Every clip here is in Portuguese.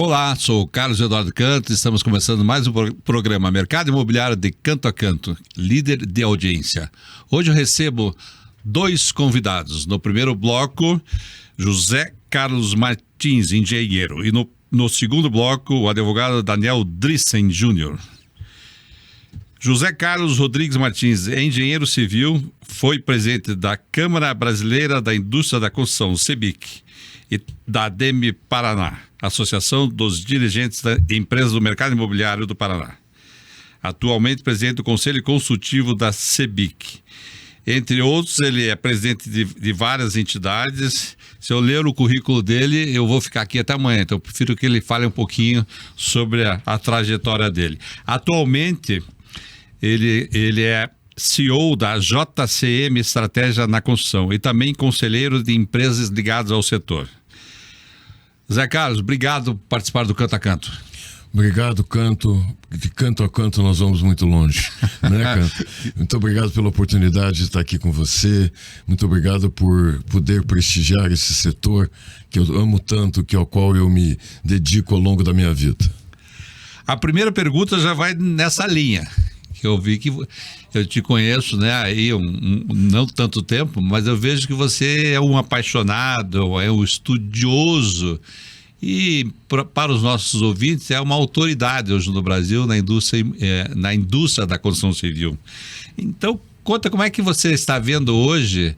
Olá, sou o Carlos Eduardo Canto e estamos começando mais um programa Mercado Imobiliário de Canto a Canto, líder de audiência. Hoje eu recebo dois convidados. No primeiro bloco, José Carlos Martins, engenheiro. E no segundo bloco, o advogado Daniel Drissen Jr. José Carlos Rodrigues Martins é engenheiro civil, foi presidente da Câmara Brasileira da Indústria da Construção, CEBIC, e da ADEME Paraná, Associação dos Dirigentes da Empresas do Mercado Imobiliário do Paraná. Atualmente presidente do Conselho Consultivo da CEBIC. Entre outros, ele é presidente de várias entidades. Se eu ler o currículo dele, eu vou ficar aqui até amanhã, então eu prefiro que ele fale um pouquinho sobre a trajetória dele. Atualmente, ele é CEO da JCM Estratégia na Construção e também conselheiro de empresas ligadas ao setor. Zé Carlos, obrigado por participar do Canto a Canto. Obrigado, Canto. De canto a canto nós vamos muito longe, né, Canto? Muito obrigado pela oportunidade de estar aqui com você. Muito obrigado por poder prestigiar esse setor que eu amo tanto, ao qual eu me dedico ao longo da minha vida. A primeira pergunta já vai nessa linha. Eu vi que eu te conheço, né, aí não tanto tempo, mas eu vejo que você é um apaixonado, é um estudioso e para os nossos ouvintes é uma autoridade hoje no Brasil na indústria da construção civil. Então, conta como é que você está vendo hoje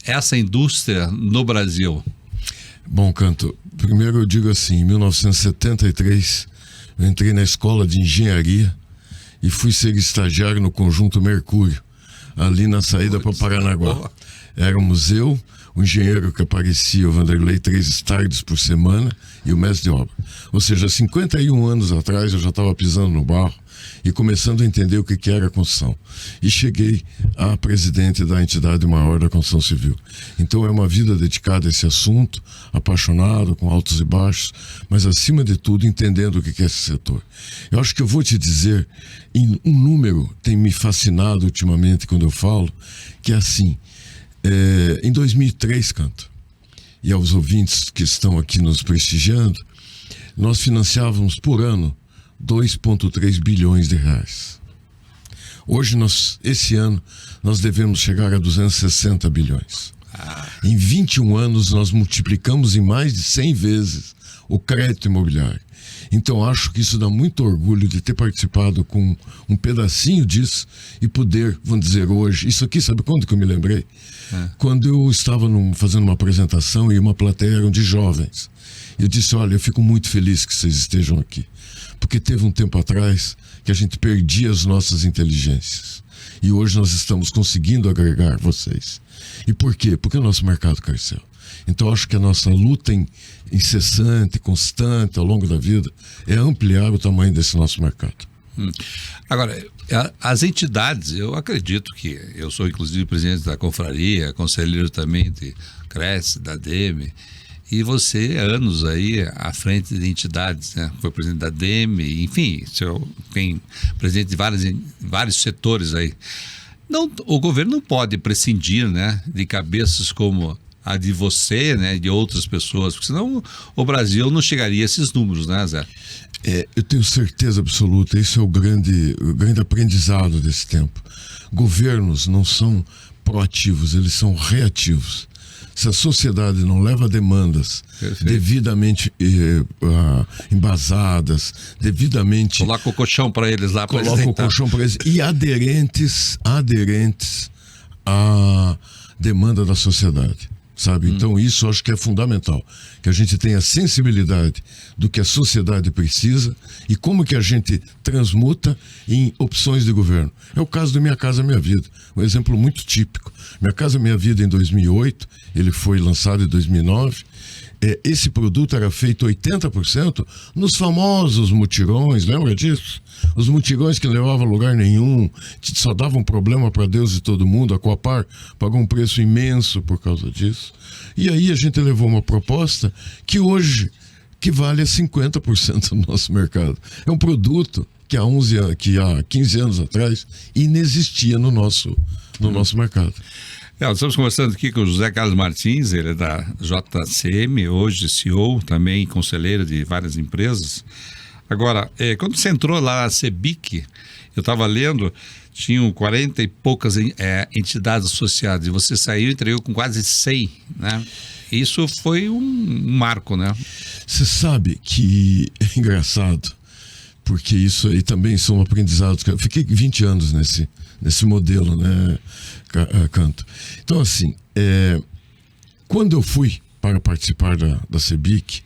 essa indústria no Brasil. Bom, Canto, primeiro eu digo assim, em 1973 eu entrei na escola de engenharia e fui ser estagiário no Conjunto Mercúrio, ali na saída para Paranaguá. Éramos eu, o engenheiro que aparecia, o Vanderlei, 3 tardes por semana, e o mestre de obra. Ou seja, 51 anos atrás eu já estava pisando no barro e começando a entender o que era a construção. E cheguei a presidente da entidade maior da construção civil. Então é uma vida dedicada a esse assunto, apaixonado, com altos e baixos, mas acima de tudo entendendo o que é esse setor. Eu acho que eu vou te dizer, um número tem me fascinado ultimamente quando eu falo, que é assim, em 2003, Canto, e aos ouvintes que estão aqui nos prestigiando, nós financiávamos por ano 2,3 bilhões de reais. Hoje, esse ano, nós devemos chegar a 260 bilhões. Em 21 anos, nós multiplicamos em mais de 100 vezes o crédito imobiliário. Então, acho que isso dá muito orgulho de ter participado com um pedacinho disso e poder, vamos dizer, hoje... Isso aqui, sabe quando que eu me lembrei? Quando eu estava fazendo uma apresentação e uma plateia eram de jovens. Eu disse, olha, eu fico muito feliz que vocês estejam aqui. Porque teve um tempo atrás que a gente perdia as nossas inteligências. E hoje nós estamos conseguindo agregar vocês. E por quê? Porque o nosso mercado cresceu. Então acho que a nossa luta incessante, constante ao longo da vida é ampliar o tamanho desse nosso mercado. Agora, as entidades, eu acredito que eu sou inclusive presidente da Confraria, conselheiro também de Cresce, da ADEME, e você anos aí à frente de entidades, né? Foi presidente da ADEME, enfim, tem presidente de vários setores aí. Não, o governo não pode prescindir, né, de cabeças como a de você, né, de outras pessoas, porque senão o Brasil não chegaria a esses números, né, Zé? Eu tenho certeza absoluta, esse é o grande aprendizado desse tempo. Governos não são proativos, eles são reativos. Se a sociedade não leva demandas devidamente embasadas, devidamente... Coloca o colchão para eles lá. Coloca o colchão para eles e aderentes à demanda da sociedade. Sabe? Então isso eu acho que é fundamental, que a gente tenha sensibilidade do que a sociedade precisa e como que a gente transmuta em opções de governo. É o caso do Minha Casa Minha Vida, um exemplo muito típico. Minha Casa Minha Vida em 2008, ele foi lançado em 2009. Esse produto era feito 80% nos famosos mutirões, lembra disso? Os mutirões que não levavam a lugar nenhum, que só davam problema para Deus e todo mundo. A Coapar pagou um preço imenso por causa disso. E aí a gente levou uma proposta que hoje que vale a 50% do nosso mercado. É um produto que há 15 anos atrás inexistia no nosso mercado. Nós estamos conversando aqui com o José Carlos Martins, ele é da JCM, hoje CEO, também conselheiro de várias empresas. Agora, quando você entrou lá na CEBIC, eu estava lendo, tinham 40 e poucas entidades associadas, e você saiu e entregou com quase 100, né? Isso foi um marco, né? Você sabe que é engraçado, porque isso aí também são aprendizados. Eu fiquei 20 anos nesse modelo, né, Canto? Então, assim, quando eu fui para participar da CEBIC,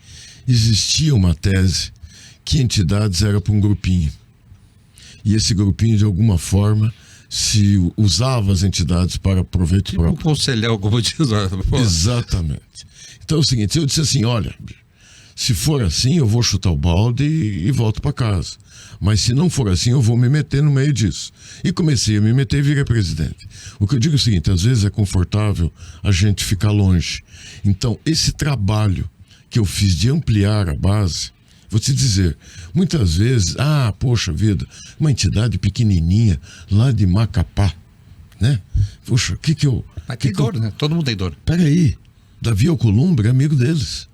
existia uma tese que entidades era para um grupinho. E esse grupinho, de alguma forma, se usava as entidades para proveito próprio. Um conselhão, como diz. Exatamente. Então é o seguinte, eu disse assim, olha, se for assim, eu vou chutar o balde e volto para casa. Mas se não for assim, eu vou me meter no meio disso. E comecei a me meter e virei presidente. O que eu digo é o seguinte, às vezes é confortável a gente ficar longe. Então, esse trabalho que eu fiz de ampliar a base, vou te dizer, muitas vezes, poxa vida, uma entidade pequenininha lá de Macapá, né? Poxa, que eu... Mas tem dor, né? Todo mundo tem dor. Peraí, Davi Alcolumbre é amigo deles.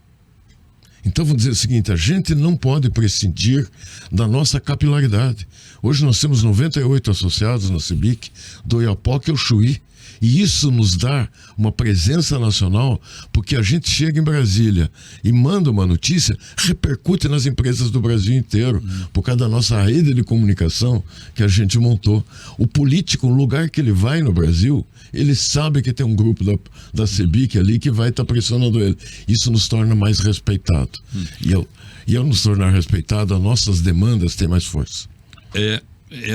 Então, vamos dizer o seguinte, a gente não pode prescindir da nossa capilaridade. Hoje nós temos 98 associados na CEBIC, do Oiapoque ao Chuí. E isso nos dá uma presença nacional, porque a gente chega em Brasília e manda uma notícia, repercute nas empresas do Brasil inteiro, por causa da nossa rede de comunicação que a gente montou. O político, no lugar que ele vai no Brasil, ele sabe que tem um grupo da CEBIC ali que vai estar pressionando ele. Isso nos torna mais respeitado. E ao nos tornar respeitado, as nossas demandas têm mais força.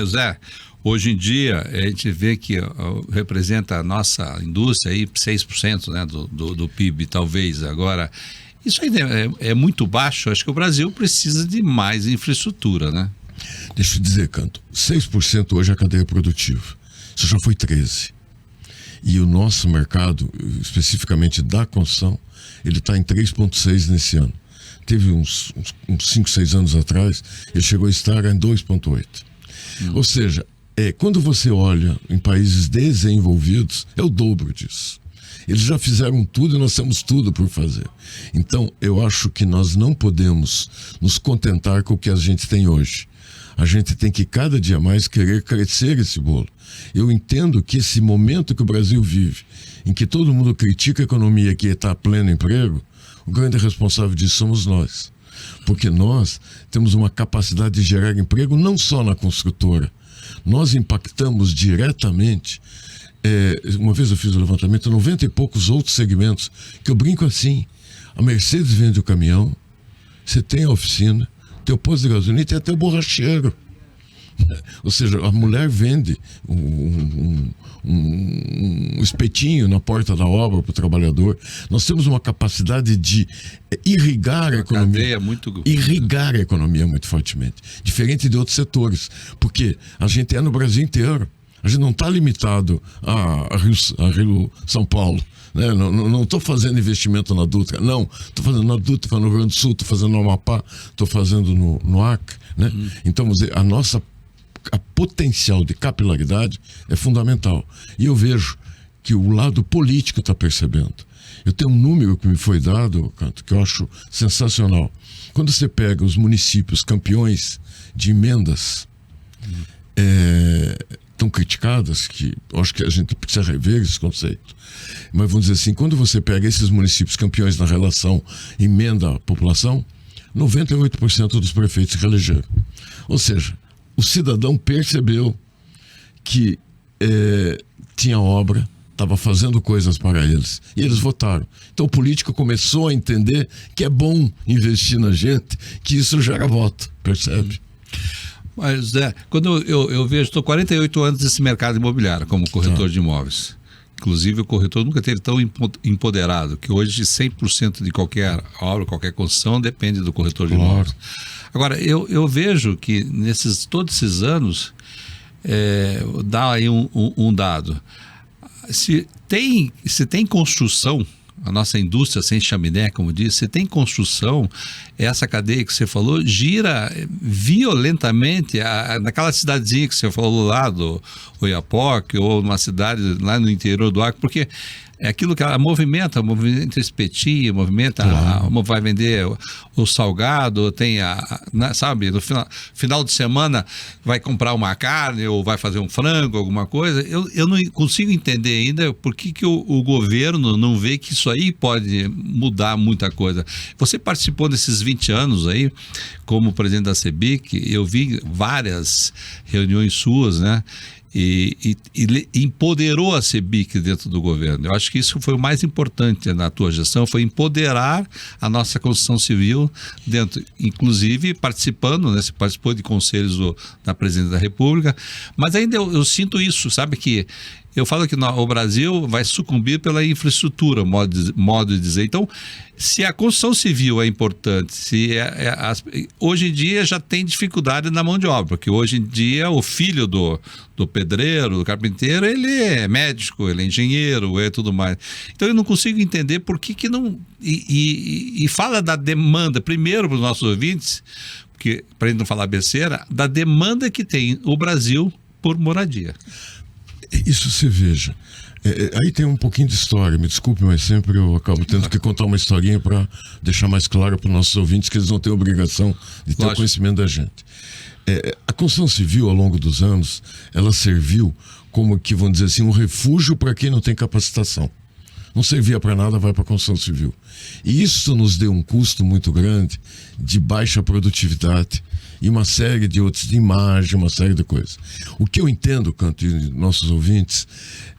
Zé, hoje em dia, a gente vê que representa a nossa indústria aí 6%, né, do PIB, talvez. Agora, isso ainda é muito baixo. Acho que o Brasil precisa de mais infraestrutura, né? Deixa eu dizer, Canto, 6% hoje é a cadeia produtiva. Isso já foi 13%. E o nosso mercado, especificamente da construção, ele está em 3,6% nesse ano. Teve uns 5, 6 anos atrás, ele chegou a estar em 2,8%. Ou seja, quando você olha em países desenvolvidos, é o dobro disso. Eles já fizeram tudo e nós temos tudo por fazer. Então, eu acho que nós não podemos nos contentar com o que a gente tem hoje. A gente tem que cada dia mais querer crescer esse bolo. Eu entendo que esse momento que o Brasil vive, em que todo mundo critica a economia que está a pleno emprego, o grande responsável disso somos nós. Porque nós temos uma capacidade de gerar emprego não só na construtora. Nós impactamos diretamente, uma vez eu fiz o levantamento, 90 e poucos outros segmentos, que eu brinco assim, a Mercedes vende o caminhão, você tem a oficina, tem o posto de gasolina e tem até o borracheiro. Ou seja, a mulher vende um espetinho na porta da obra para o trabalhador. Nós temos uma capacidade de irrigar a economia. Irrigar a economia muito fortemente. Diferente de outros setores. Porque a gente é no Brasil inteiro. A gente não está limitado a Rio São Paulo. Né? Não estou fazendo investimento na Dutra. Não, estou fazendo na Dutra, no Rio Grande do Sul, estou fazendo no Amapá, estou fazendo no Acre. Né? Então, vamos dizer, a potencial de capilaridade é fundamental. E eu vejo que o lado político está percebendo. Eu tenho um número que me foi dado, Canto, que eu acho sensacional. Quando você pega os municípios campeões de emendas tão criticadas, que eu acho que a gente precisa rever esse conceito. Mas vamos dizer assim, quando você pega esses municípios campeões na relação emenda-população, 98% dos prefeitos se reelegeram. Ou seja, o cidadão percebeu que tinha obra, estava fazendo coisas para eles, e eles votaram. Então o político começou a entender que é bom investir na gente, que isso gera voto, percebe? Mas, Zé, quando eu vejo, estou 48 anos nesse mercado imobiliário como corretor de imóveis. Inclusive, o corretor nunca teve tão empoderado, que hoje 100% de qualquer obra, qualquer construção depende do corretor de imóveis. Agora, eu vejo que todos esses anos, dá aí um dado. Se tem construção, a nossa indústria sem chaminé, como disse, você tem construção, essa cadeia que você falou gira violentamente, naquela cidadezinha que você falou lá do Oiapoque, ou uma cidade lá no interior do Acre, porque é aquilo que ela movimenta espetinho, vai vender o salgado, tem sabe, no final de semana vai comprar uma carne ou vai fazer um frango, alguma coisa. Eu não consigo entender ainda por que o governo não vê que isso aí pode mudar muita coisa. Você participou desses 20 anos aí, como presidente da CEBIC, eu vi várias reuniões suas, né? E empoderou a CEBIC dentro do governo. Eu acho que isso foi o mais importante na tua gestão, foi empoderar a nossa construção civil dentro, inclusive participando, né? Você participou de conselhos da Presidência da República, mas ainda eu sinto isso, sabe, que eu falo que o Brasil vai sucumbir pela infraestrutura, modo de dizer. Então, se a construção civil é importante, hoje em dia já tem dificuldade na mão de obra, porque hoje em dia o filho do pedreiro, do carpinteiro, ele é médico, ele é engenheiro, é tudo mais. Então, eu não consigo entender por que não... E fala da demanda, primeiro para os nossos ouvintes, porque, para a gente não falar besteira, da demanda que tem o Brasil por moradia. Isso você veja. Aí tem um pouquinho de história, me desculpe, mas sempre eu acabo tendo que contar uma historinha para deixar mais claro para os nossos ouvintes que eles não têm obrigação de ter o conhecimento da gente. A construção civil, ao longo dos anos, ela serviu como que, vamos dizer assim, um refúgio para quem não tem capacitação. Não servia para nada, vai para a construção civil. E isso nos deu um custo muito grande de baixa produtividade e uma série de outros, de imagem, uma série de coisas. O que eu entendo, Canto, e nossos ouvintes,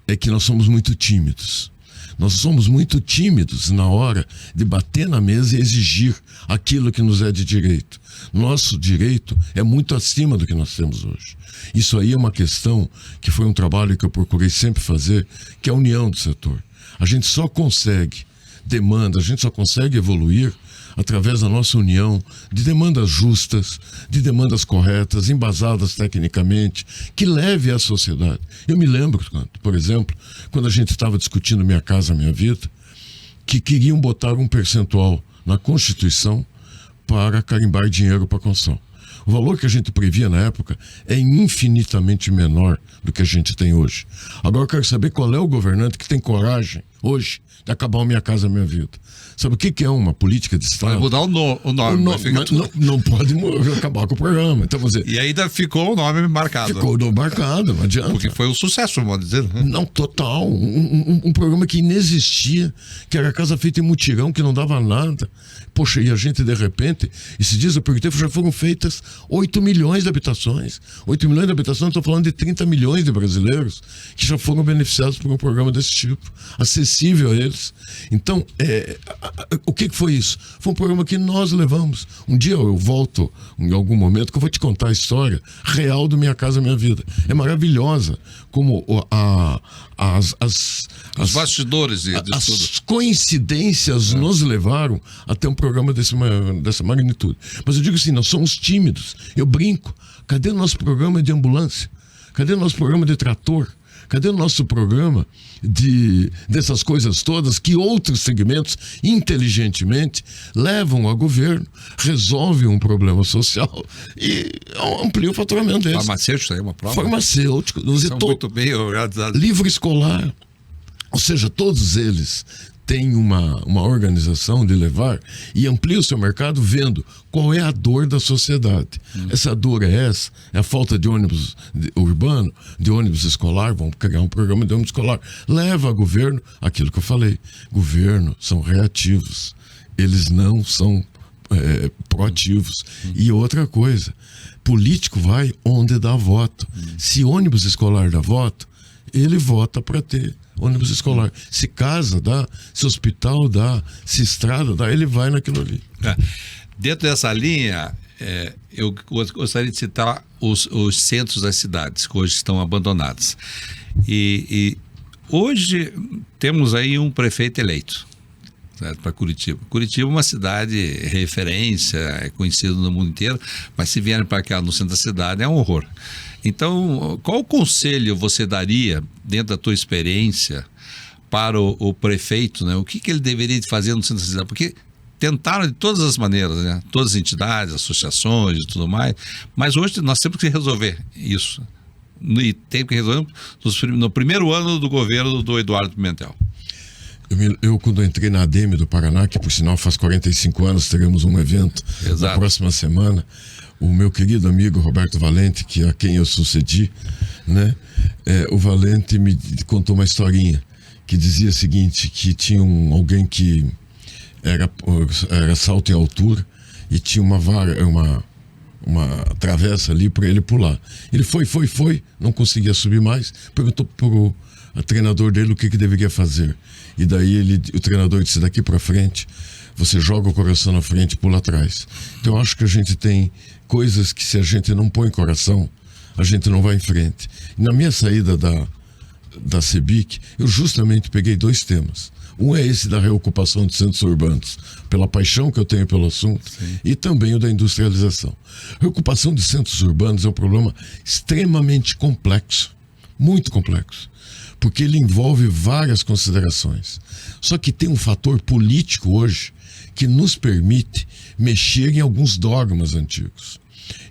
é que nós somos muito tímidos. Nós somos muito tímidos na hora de bater na mesa e exigir aquilo que nos é de direito. Nosso direito é muito acima do que nós temos hoje. Isso aí é uma questão que foi um trabalho que eu procurei sempre fazer, que é a união do setor. A gente só consegue demanda, a gente só consegue evoluir através da nossa união de demandas justas, de demandas corretas, embasadas tecnicamente, que leve à sociedade. Eu me lembro, por exemplo, quando a gente estava discutindo Minha Casa Minha Vida, que queriam botar um percentual na Constituição para carimbar dinheiro para a construção. O valor que a gente previa na época é infinitamente menor do que a gente tem hoje. Agora eu quero saber qual é o governante que tem coragem hoje de acabar o Minha Casa Minha Vida. Sabe o que é uma política de Estado? Vai mudar o nome. Não pode acabar com o programa. Então, você... E ainda ficou o nome marcado. Ficou o nome marcado, não adianta. Porque foi um sucesso, vamos dizer. Não, total. Um programa que inexistia, que era casa feita em mutirão, que não dava nada. Poxa, e a gente, de repente, esses dias eu perguntei, já foram feitas 8 milhões de habitações. 8 milhões de habitações, estou falando de 30 milhões de brasileiros que já foram beneficiados por um programa desse tipo, acessível a eles. Então, o que foi isso? Foi um programa que nós levamos. Um dia eu volto, em algum momento, que eu vou te contar a história real do Minha Casa Minha Vida. É maravilhosa como os bastidores disso tudo. As coincidências nos levaram até um programa dessa magnitude. Mas eu digo assim, nós somos tímidos. Eu brinco. Cadê o nosso programa de ambulância? Cadê o nosso programa de trator? Cadê o nosso programa dessas coisas todas que outros segmentos, inteligentemente, levam ao governo, resolvem um problema social e ampliam o faturamento deles. Farmacêutico, aí é uma prova. Farmacêutico. São muito bem organizados. Livro escolar. Ou seja, todos eles têm uma organização de levar e amplia o seu mercado vendo qual é a dor da sociedade. Essa dor é a falta de ônibus urbano, de ônibus escolar. Vamos criar um programa de ônibus escolar. Leva ao governo aquilo que eu falei. Governo são reativos. Eles não são proativos. E outra coisa, político vai onde dá voto. Se ônibus escolar dá voto, ele vota para ter ônibus escolar. Se casa dá, se hospital dá, se estrada dá, ele vai naquilo ali. Dentro dessa linha, eu gostaria de citar os centros das cidades, que hoje estão abandonados. E hoje temos aí um prefeito eleito para Curitiba. Curitiba é uma cidade referência, é conhecido no mundo inteiro, mas se vierem para cá no centro da cidade é um horror. Então, qual conselho você daria, dentro da tua experiência, para o prefeito, né? O que ele deveria fazer no centro da cidade? Porque tentaram de todas as maneiras, né? Todas as entidades, associações e tudo mais, mas hoje nós temos que resolver isso. E tem que resolver no primeiro ano do governo do Eduardo Pimentel. Eu, quando entrei na ADEME do Paraná, que por sinal faz 45 anos, teremos um evento na próxima semana, o meu querido amigo Roberto Valente, que a quem eu sucedi, né? O Valente me contou uma historinha que dizia o seguinte, que tinha alguém que era salto em altura e tinha uma vara, uma travessa ali para ele pular. Ele foi, não conseguia subir mais, perguntou pro treinador dele o que deveria fazer. E daí o treinador disse, daqui para frente, você joga o coração na frente e pula atrás. Então eu acho que a gente tem coisas que se a gente não põe coração, a gente não vai em frente. E na minha saída da CEBIC, eu justamente peguei 2 temas. Um é esse da reocupação de centros urbanos, pela paixão que eu tenho pelo assunto, sim, e também o da industrialização. Reocupação de centros urbanos é um problema extremamente complexo, muito complexo, porque ele envolve várias considerações. Só que tem um fator político hoje que nos permite mexer em alguns dogmas antigos.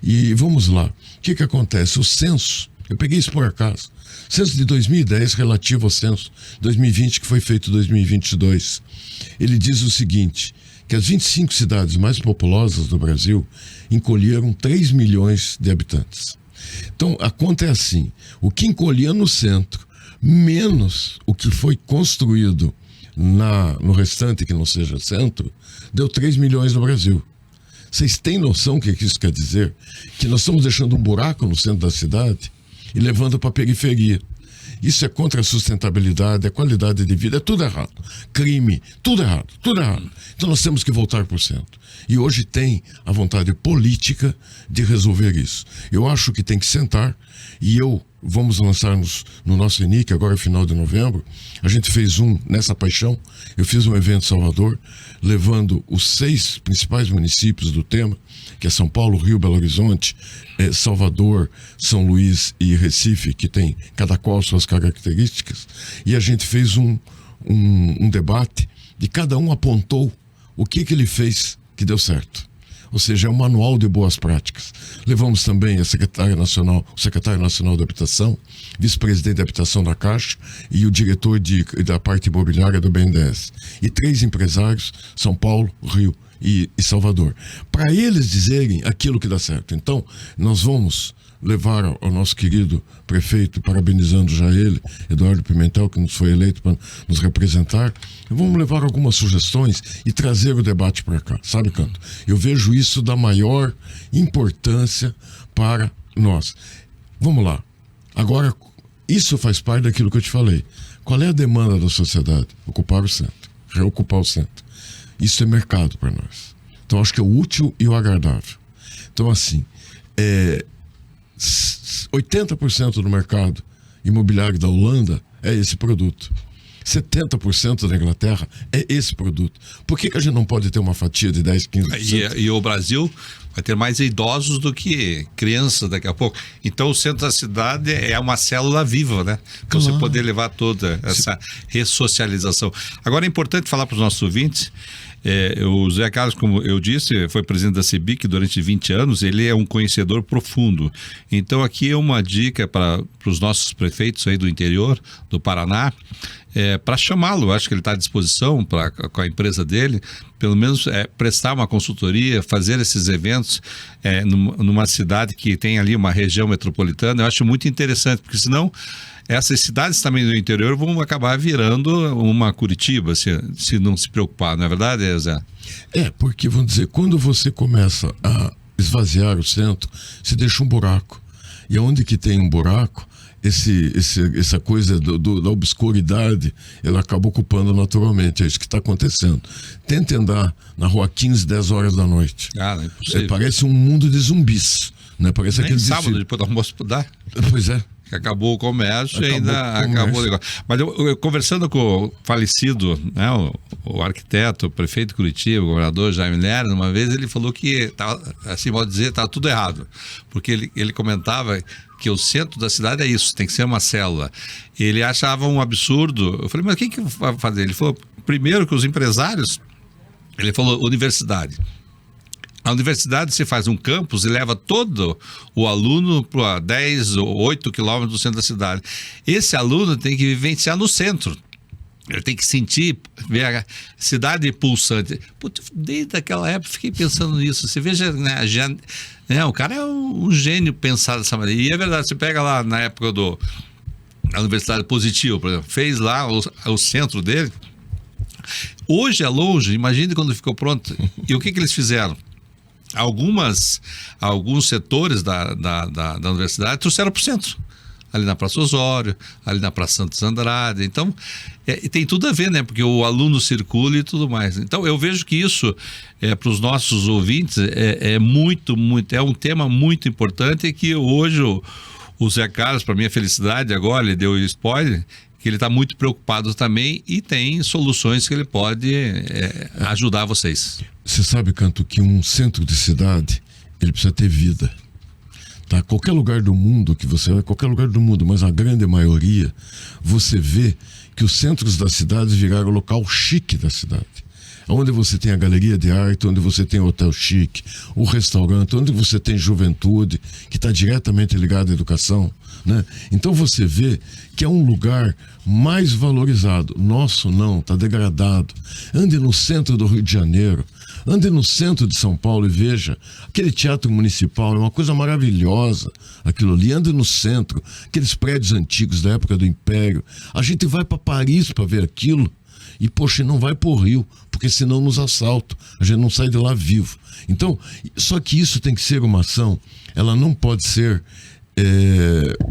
E vamos lá, o que acontece? O censo, eu peguei isso por acaso, censo de 2010 relativo ao censo 2020, que foi feito em 2022. Ele diz o seguinte, que as 25 cidades mais populosas do Brasil encolheram 3 milhões de habitantes. Então, a conta é assim, o que encolhia no centro, menos o que foi construído no restante, que não seja centro, deu 3 milhões no Brasil. Vocês têm noção do que isso quer dizer? Que nós estamos deixando um buraco no centro da cidade e levando para a periferia. Isso é contra a sustentabilidade, a qualidade de vida, é tudo errado. Crime, tudo errado, tudo errado. Então nós temos que voltar para o centro. E hoje tem a vontade política de resolver isso. Eu acho que tem que sentar, e vamos lançar no nosso ENIC, agora final de novembro, a gente fez nessa paixão, eu fiz um evento em Salvador, levando os 6 principais municípios do tema, que é São Paulo, Rio, Belo Horizonte, Salvador, São Luís e Recife, que tem cada qual suas características, e a gente fez um debate, e cada um apontou o que ele fez que deu certo. Ou seja, é um manual de boas práticas. Levamos também o secretário nacional da Habitação, vice-presidente da Habitação da Caixa e o diretor da parte imobiliária do BNDES. E 3 empresários, São Paulo, Rio e Salvador, para eles dizerem aquilo que dá certo. Então, nós vamos levar ao nosso querido prefeito, parabenizando já ele, Eduardo Pimentel, que nos foi eleito para nos representar, vamos levar algumas sugestões e trazer o debate para cá, sabe, Canto? Eu vejo isso da maior importância para nós. Vamos lá. Agora, isso faz parte daquilo que eu te falei. Qual é a demanda da sociedade? Ocupar o centro, reocupar o centro. Isso é mercado para nós. Então, acho que é o útil e o agradável. Então, assim, 80% do mercado imobiliário da Holanda é esse produto. 70% da Inglaterra é esse produto. Por que a gente não pode ter uma fatia de 10, 15%? E o Brasil vai ter mais idosos do que crianças daqui a pouco. Então o centro da cidade é uma célula viva, né? Para você poder levar toda essa ressocialização. Agora é importante falar para os nossos ouvintes, o Zé Carlos, como eu disse, foi presidente da CEBIC durante 20 anos, ele é um conhecedor profundo. Então aqui é uma dica para os nossos prefeitos aí do interior do Paraná, para chamá-lo. Acho que ele está à disposição com a empresa dele, pelo menos prestar uma consultoria, fazer esses eventos numa cidade que tem ali uma região metropolitana. Eu acho muito interessante, porque senão essas cidades também do interior vão acabar virando uma Curitiba, se não se preocupar, não é verdade, Zé? Porque, vamos dizer, quando você começa a esvaziar o centro, você deixa um buraco. E onde que tem um buraco, essa coisa da obscuridade, ela acaba ocupando naturalmente. É isso que está acontecendo. Tente andar na Rua 15, 10 horas da noite. Não é possível. Parece um mundo de zumbis. Né? Parece nem aquele sábado, depois do almoço, dá. Pois é. que acabou o comércio e ainda acabou o negócio. Mas eu conversando com o falecido, né, o arquiteto, o prefeito de Curitiba, o governador Jaime Lerner, uma vez ele falou que, assim, pode dizer, estava tudo errado. Porque ele comentava que o centro da cidade é isso, tem que ser uma célula. Ele achava um absurdo. Eu falei, mas o que vai fazer? Ele falou, primeiro que os empresários, ele falou, universidade. A universidade, você faz um campus e leva todo o aluno para 10 ou 8 quilômetros do centro da cidade. Esse aluno tem que vivenciar no centro. Ele tem que sentir, ver a cidade pulsante. Putz, desde aquela época fiquei pensando nisso. Você veja, né, o cara é um gênio pensar dessa maneira. E é verdade, você pega lá na época da Universidade Positivo, por exemplo, fez lá o centro dele. Hoje é longe, imagine quando ficou pronto. E o que eles fizeram? Alguns setores da universidade trouxeram para o centro, ali na Praça Osório, ali na Praça Santos Andrade. Então, tem tudo a ver, né? Porque o aluno circula e tudo mais. Então, eu vejo que isso, para os nossos ouvintes, é um tema muito importante e que hoje o Zé Carlos, para minha felicidade agora, ele deu spoiler, que ele está muito preocupado também e tem soluções que ele pode ajudar vocês. Você sabe, Canto, que um centro de cidade, ele precisa ter vida. Tá? Qualquer lugar do mundo que você vai, qualquer lugar do mundo, mas a grande maioria, você vê que os centros das cidades viraram o local chique da cidade. Onde você tem a galeria de arte, onde você tem o hotel chique, o restaurante, onde você tem juventude, que está diretamente ligado à educação, né? Então você vê que é um lugar mais valorizado. Nosso não, está degradado. Ande no centro do Rio de Janeiro, ande no centro de São Paulo e veja, aquele teatro municipal é uma coisa maravilhosa, aquilo ali. Ande no centro, aqueles prédios antigos da época do Império. A gente vai para Paris para ver aquilo. E, poxa, não vai pro Rio, porque senão nos assaltam. A gente não sai de lá vivo. Então, só que isso tem que ser uma ação, ela não pode ser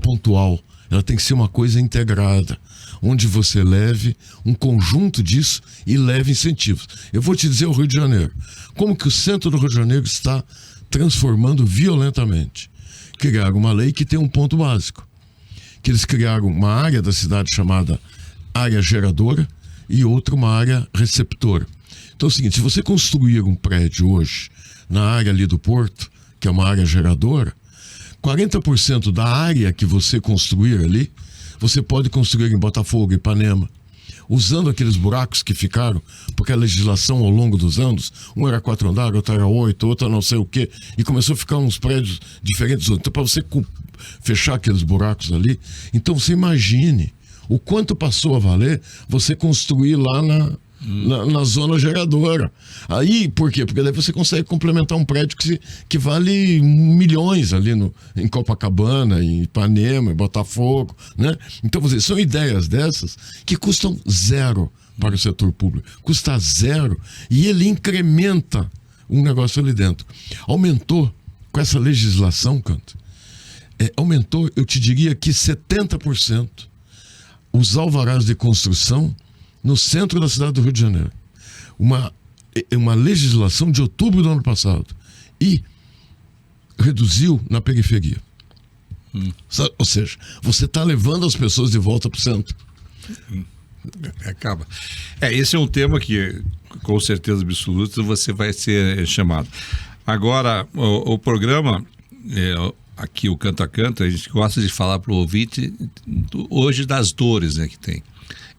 pontual. Ela tem que ser uma coisa integrada, onde você leve um conjunto disso e leve incentivos. Eu vou te dizer o Rio de Janeiro. Como que o centro do Rio de Janeiro está transformando violentamente. Criaram uma lei que tem um ponto básico. Que eles criaram uma área da cidade chamada área geradora, e outra uma área receptora. Então é o seguinte, se você construir um prédio hoje na área ali do Porto, que é uma área geradora, 40% da área que você construir ali, você pode construir em Botafogo, Ipanema, usando aqueles buracos que ficaram, porque a legislação ao longo dos anos, um era 4 andares, outro era 8, outro não sei o quê, e começou a ficar uns prédios diferentes. Então, para você fechar aqueles buracos ali, então você imagine o quanto passou a valer você construir lá na zona geradora. Aí, por quê? Porque daí você consegue complementar um prédio que vale milhões ali em Copacabana, em Ipanema, em Botafogo, né? Então, são ideias dessas que custam zero para o setor público. Custa zero e ele incrementa um negócio ali dentro. Aumentou com essa legislação, Canto, aumentou, eu te diria que 70%. Os alvarás de construção no centro da cidade do Rio de Janeiro. Uma legislação de outubro do ano passado. E reduziu na periferia. Ou seja, você está levando as pessoas de volta para o centro. Acaba. Esse é um tema que, com certeza absoluta, você vai ser chamado. Agora, o programa... Aqui o Canto a Canto, a gente gosta de falar para o ouvinte hoje das dores, né, que tem.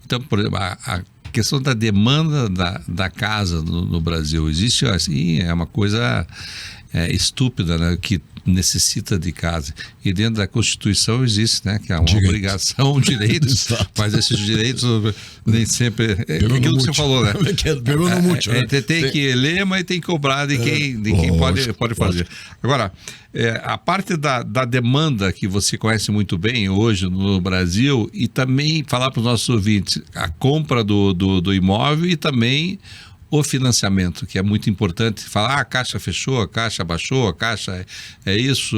Então, por exemplo, a questão da demanda da casa no Brasil existe assim, é uma coisa estúpida, né, que necessita de casa. E dentro da Constituição existe, né, que é uma obrigação, direitos, mas esses direitos nem sempre... É aquilo que você falou, né? Pegou no múltiplo, né? Tem que ler, mas tem que cobrar de quem pode fazer. Agora, a parte da demanda que você conhece muito bem hoje no Brasil, e também falar para os nossos ouvintes a compra do imóvel e também o financiamento, que é muito importante. Falar, a Caixa fechou, a Caixa baixou, a Caixa é isso,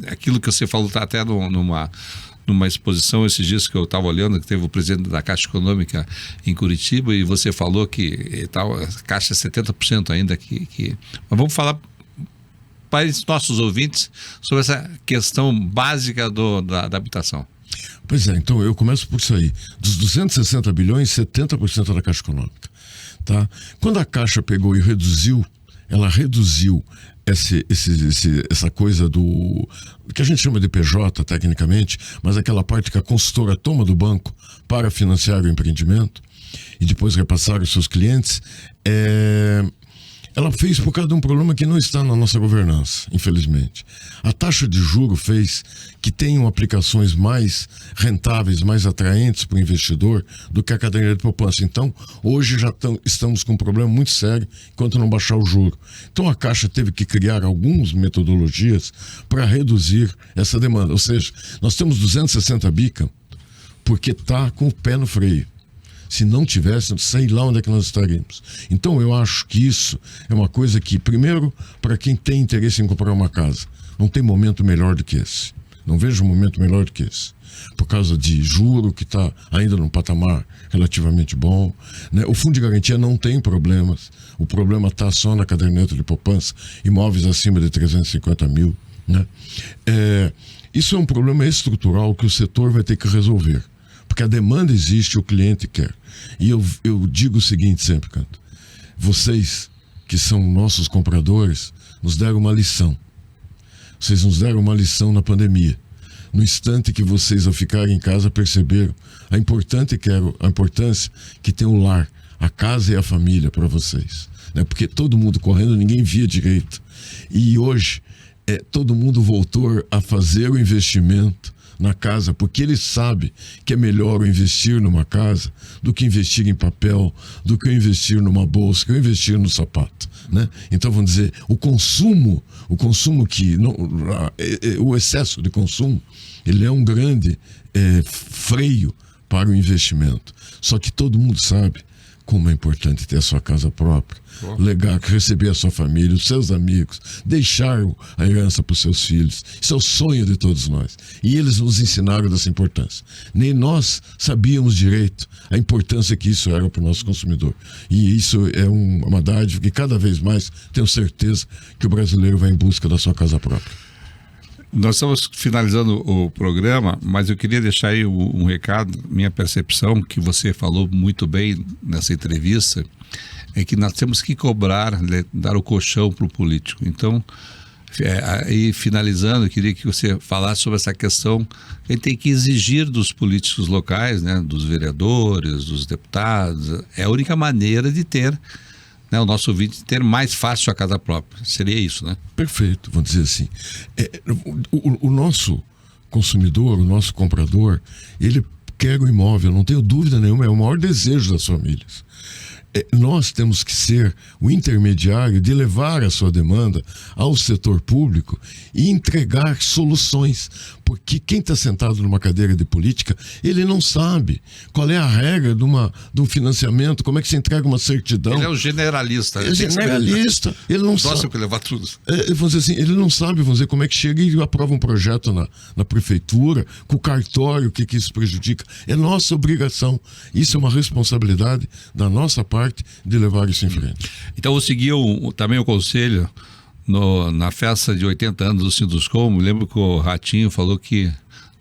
aquilo que você falou está até numa exposição esses dias que eu estava olhando, que teve o presidente da Caixa Econômica em Curitiba, e você falou que a Caixa é 70% ainda. Mas vamos falar para os nossos ouvintes sobre essa questão básica da habitação. Pois é, então eu começo por isso aí. Dos 260 bilhões, 70% da Caixa Econômica. Tá? Quando a Caixa pegou e reduziu, ela reduziu essa coisa do que a gente chama de PJ tecnicamente, mas aquela parte que a consultora toma do banco para financiar o empreendimento e depois repassar os seus clientes, ela fez por causa de um problema que não está na nossa governança, infelizmente. A taxa de juro fez que tenham aplicações mais rentáveis, mais atraentes para o investidor do que a caderneta de poupança. Então, hoje já estamos com um problema muito sério enquanto não baixar o juro. Então, a Caixa teve que criar algumas metodologias para reduzir essa demanda. Ou seja, nós temos 260 bica porque está com o pé no freio. Se não tivesse, sei lá onde é que nós estaríamos. Então eu acho que isso é uma coisa que, primeiro, para quem tem interesse em comprar uma casa, não tem momento melhor do que esse. Não vejo um momento melhor do que esse. Por causa de juro, que está ainda num patamar relativamente bom, né? O fundo de garantia não tem problemas. O problema está só na caderneta de poupança, imóveis acima de 350 mil. Né? Isso é um problema estrutural que o setor vai ter que resolver. Porque a demanda existe, o cliente quer. E eu digo o seguinte sempre, Canto. Vocês, que são nossos compradores, nos deram uma lição. Vocês nos deram uma lição na pandemia. No instante que vocês, ao ficarem em casa, perceberam a importância que tem o lar, a casa e a família para vocês. Né? Porque todo mundo correndo, ninguém via direito. E hoje, todo mundo voltou a fazer o investimento na casa, porque ele sabe que é melhor investir numa casa do que investir em papel, do que investir numa bolsa, que investir no sapato, né? Então, vamos dizer, o consumo que o excesso de consumo, ele é um grande freio para o investimento. Só que todo mundo sabe como é importante ter a sua casa própria, legar, receber a sua família, os seus amigos, deixar a herança para os seus filhos. Isso é o sonho de todos nós. E eles nos ensinaram dessa importância. Nem nós sabíamos direito a importância que isso era para o nosso consumidor. E isso é uma dádiva que cada vez mais tenho certeza que o brasileiro vai em busca da sua casa própria. Nós estamos finalizando o programa, mas eu queria deixar aí um recado, minha percepção, que você falou muito bem nessa entrevista, é que nós temos que cobrar, dar o colchão para o político. Então, aí finalizando, eu queria que você falasse sobre essa questão que a gente tem que exigir dos políticos locais, né, dos vereadores, dos deputados. É a única maneira de ter, né, o nosso ouvinte ter mais fácil a casa própria. Seria isso, né? Perfeito, vamos dizer assim. O nosso consumidor, o nosso comprador, ele quer o imóvel, não tenho dúvida nenhuma, é o maior desejo das famílias. Nós temos que ser o intermediário de levar a sua demanda ao setor público e entregar soluções, porque quem está sentado numa cadeira de política, ele não sabe qual é a regra de um financiamento, como é que se entrega uma certidão. Ele é o generalista. Ele é generalista, ele não sabe. Nossa, levar tudo. Vamos dizer assim, ele não sabe, vamos dizer, como é que chega e aprova um projeto na prefeitura, com o cartório, o que isso prejudica. É nossa obrigação. Isso é uma responsabilidade da nossa parte de levar isso em frente. Então eu segui também o conselho na festa de 80 anos do Sinduscom. Me lembro que o Ratinho falou que,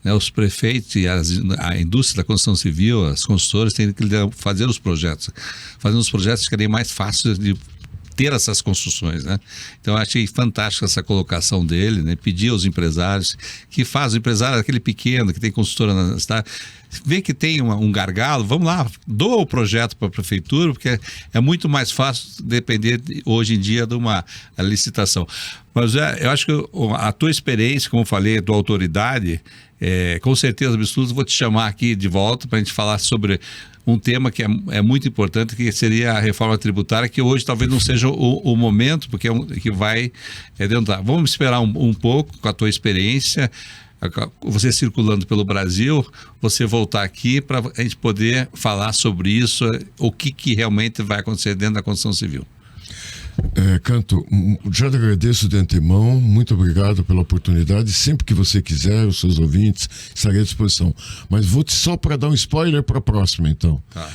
né, os prefeitos e a indústria da construção civil, as consultoras, têm que fazer os projetos. Fazendo os projetos ficarem mais fáceis de ter essas construções, né? Então eu achei fantástica essa colocação dele, né? Pedir aos empresários que fazem, o empresário aquele pequeno que tem consultora na cidade, vê que tem um gargalo, vamos lá, doa o projeto para a prefeitura, porque é muito mais fácil depender hoje em dia de uma licitação. Mas eu acho que a tua experiência, como eu falei, a tua autoridade, com certeza absoluta, vou te chamar aqui de volta para a gente falar sobre um tema que é muito importante, que seria a reforma tributária, que hoje talvez não seja o momento, porque que vai adiantar. Vamos esperar um pouco com a tua experiência, você circulando pelo Brasil, você voltar aqui para a gente poder falar sobre isso, o que realmente vai acontecer dentro da construção civil. Canto, já te agradeço de antemão, muito obrigado pela oportunidade. Sempre que você quiser, os seus ouvintes, estarei à disposição. Mas vou só para dar um spoiler para a próxima, então. Tá.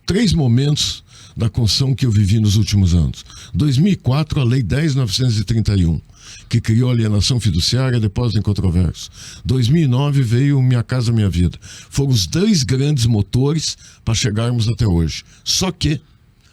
3 momentos da construção que eu vivi nos últimos anos. 2004, a Lei 10.931, que criou a alienação fiduciária, depósito incontroverso. 2009 veio Minha Casa Minha Vida. Foram os 2 grandes motores para chegarmos até hoje. Só que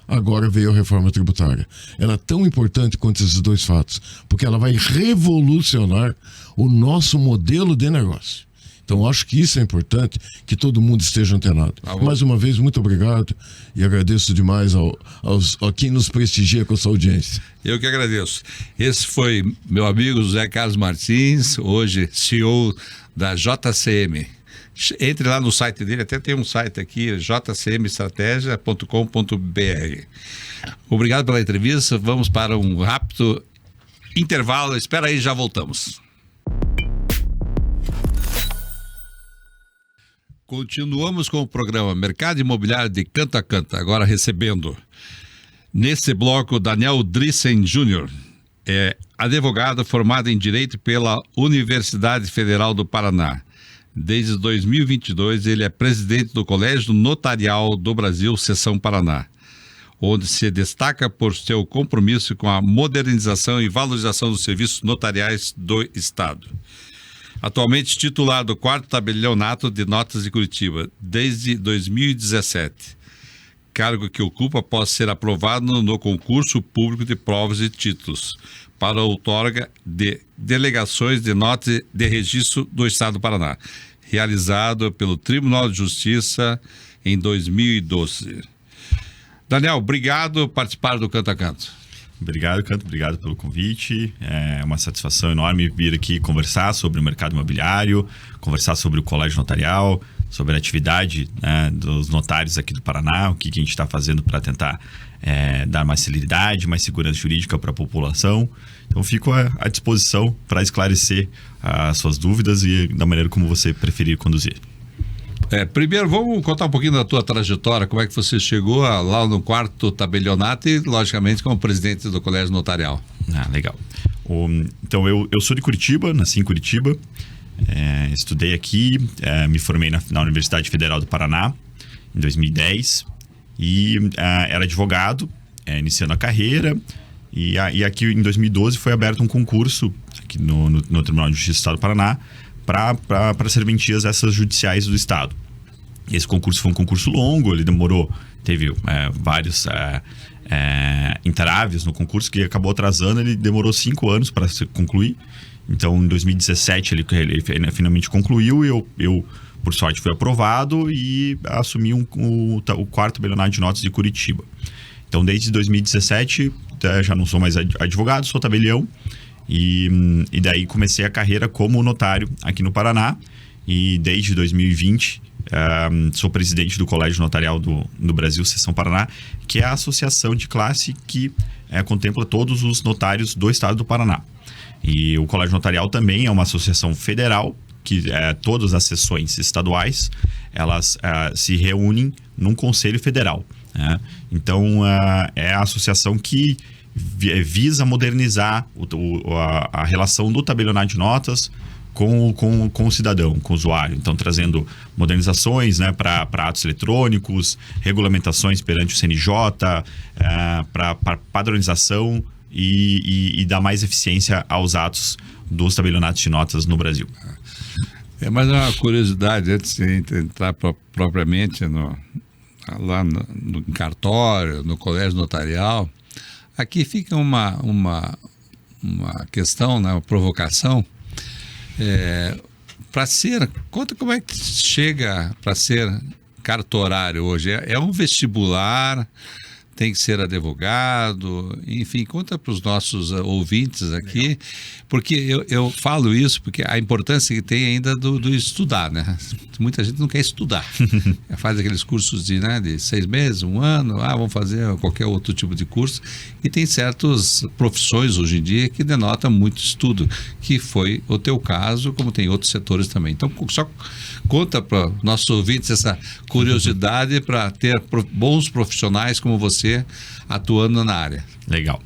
agora veio a reforma tributária. Ela é tão importante quanto esses 2 fatos, porque ela vai revolucionar o nosso modelo de negócio. Então, acho que isso é importante, que todo mundo esteja antenado. Mais uma vez, muito obrigado e agradeço demais a quem nos prestigia com essa audiência. Eu que agradeço. Esse foi meu amigo José Carlos Martins, hoje CEO da JCM. Entre lá no site dele, até tem um site aqui, jcmestratégia.com.br. Obrigado pela entrevista, vamos para um rápido intervalo, espera aí, já voltamos. Continuamos com o programa Mercado Imobiliário de Canto a Canto, agora recebendo nesse bloco Daniel Drissen Jr., advogado formado em Direito pela Universidade Federal do Paraná. Desde 2022 ele é presidente do Colégio Notarial do Brasil, Seção Paraná, onde se destaca por seu compromisso com a modernização e valorização dos serviços notariais do Estado. Atualmente titular do 4º Tabelionato de Notas de Curitiba, desde 2017. Cargo que ocupa após ser aprovado no concurso público de provas e títulos para a outorga de delegações de notas de registro do Estado do Paraná, realizado pelo Tribunal de Justiça em 2012. Daniel, obrigado por participar do Canto a Canto. Obrigado, Canto. Obrigado pelo convite. É uma satisfação enorme vir aqui conversar sobre o mercado imobiliário, conversar sobre o colégio notarial, sobre a atividade, né, dos notários aqui do Paraná, o que a gente está fazendo para tentar dar mais celeridade, mais segurança jurídica para a população. Então, fico à disposição para esclarecer as suas dúvidas e da maneira como você preferir conduzir. Primeiro, vamos contar um pouquinho da tua trajetória, como é que você chegou lá no 4º Tabelionato e, logicamente, como presidente do Colégio Notarial. Legal. Então, eu sou de Curitiba, nasci em Curitiba, estudei aqui, me formei na Universidade Federal do Paraná em 2010 e era advogado, iniciando a carreira, e aqui em 2012 foi aberto um concurso aqui no Tribunal de Justiça do Estado do Paraná para serventias essas judiciais do Estado. Esse concurso foi um concurso longo, ele teve vários entraves no concurso que acabou atrasando, ele demorou 5 anos para se concluir. Então, em 2017 ele finalmente concluiu e eu por sorte, fui aprovado e assumi o 4º Tabelionato de Notas de Curitiba. Então, desde 2017, já não sou mais advogado, sou tabelião. E daí comecei a carreira como notário aqui no Paraná. E desde 2020 sou presidente do Colégio Notarial do Brasil, Seção Paraná, que é a associação de classe que contempla todos os notários do estado do Paraná. E o Colégio Notarial também é uma associação federal, que todas as seções estaduais, elas se reúnem num conselho federal. Então, é a associação que visa modernizar a relação do tabelionato de notas com o cidadão, com o usuário. Então, trazendo modernizações, para atos eletrônicos, regulamentações perante o CNJ, para padronização e dar mais eficiência aos atos dos tabelionatos de notas no Brasil. Mas uma curiosidade, antes de entrar propriamente lá no cartório, no colégio notarial, aqui fica uma questão, uma provocação. Conta como é que chega para ser cartorário hoje. É um vestibular, tem que ser advogado, enfim, conta para os nossos ouvintes aqui. Legal. Porque eu falo isso porque a importância que tem ainda do estudar, né? Muita gente não quer estudar. Faz aqueles cursos de 6 meses, 1 ano, vamos fazer qualquer outro tipo de curso. E tem certas profissões hoje em dia que denotam muito estudo, que foi o teu caso, como tem outros setores também. Então, só conta para nossos ouvintes essa curiosidade para ter bons profissionais como você atuando na área. Legal.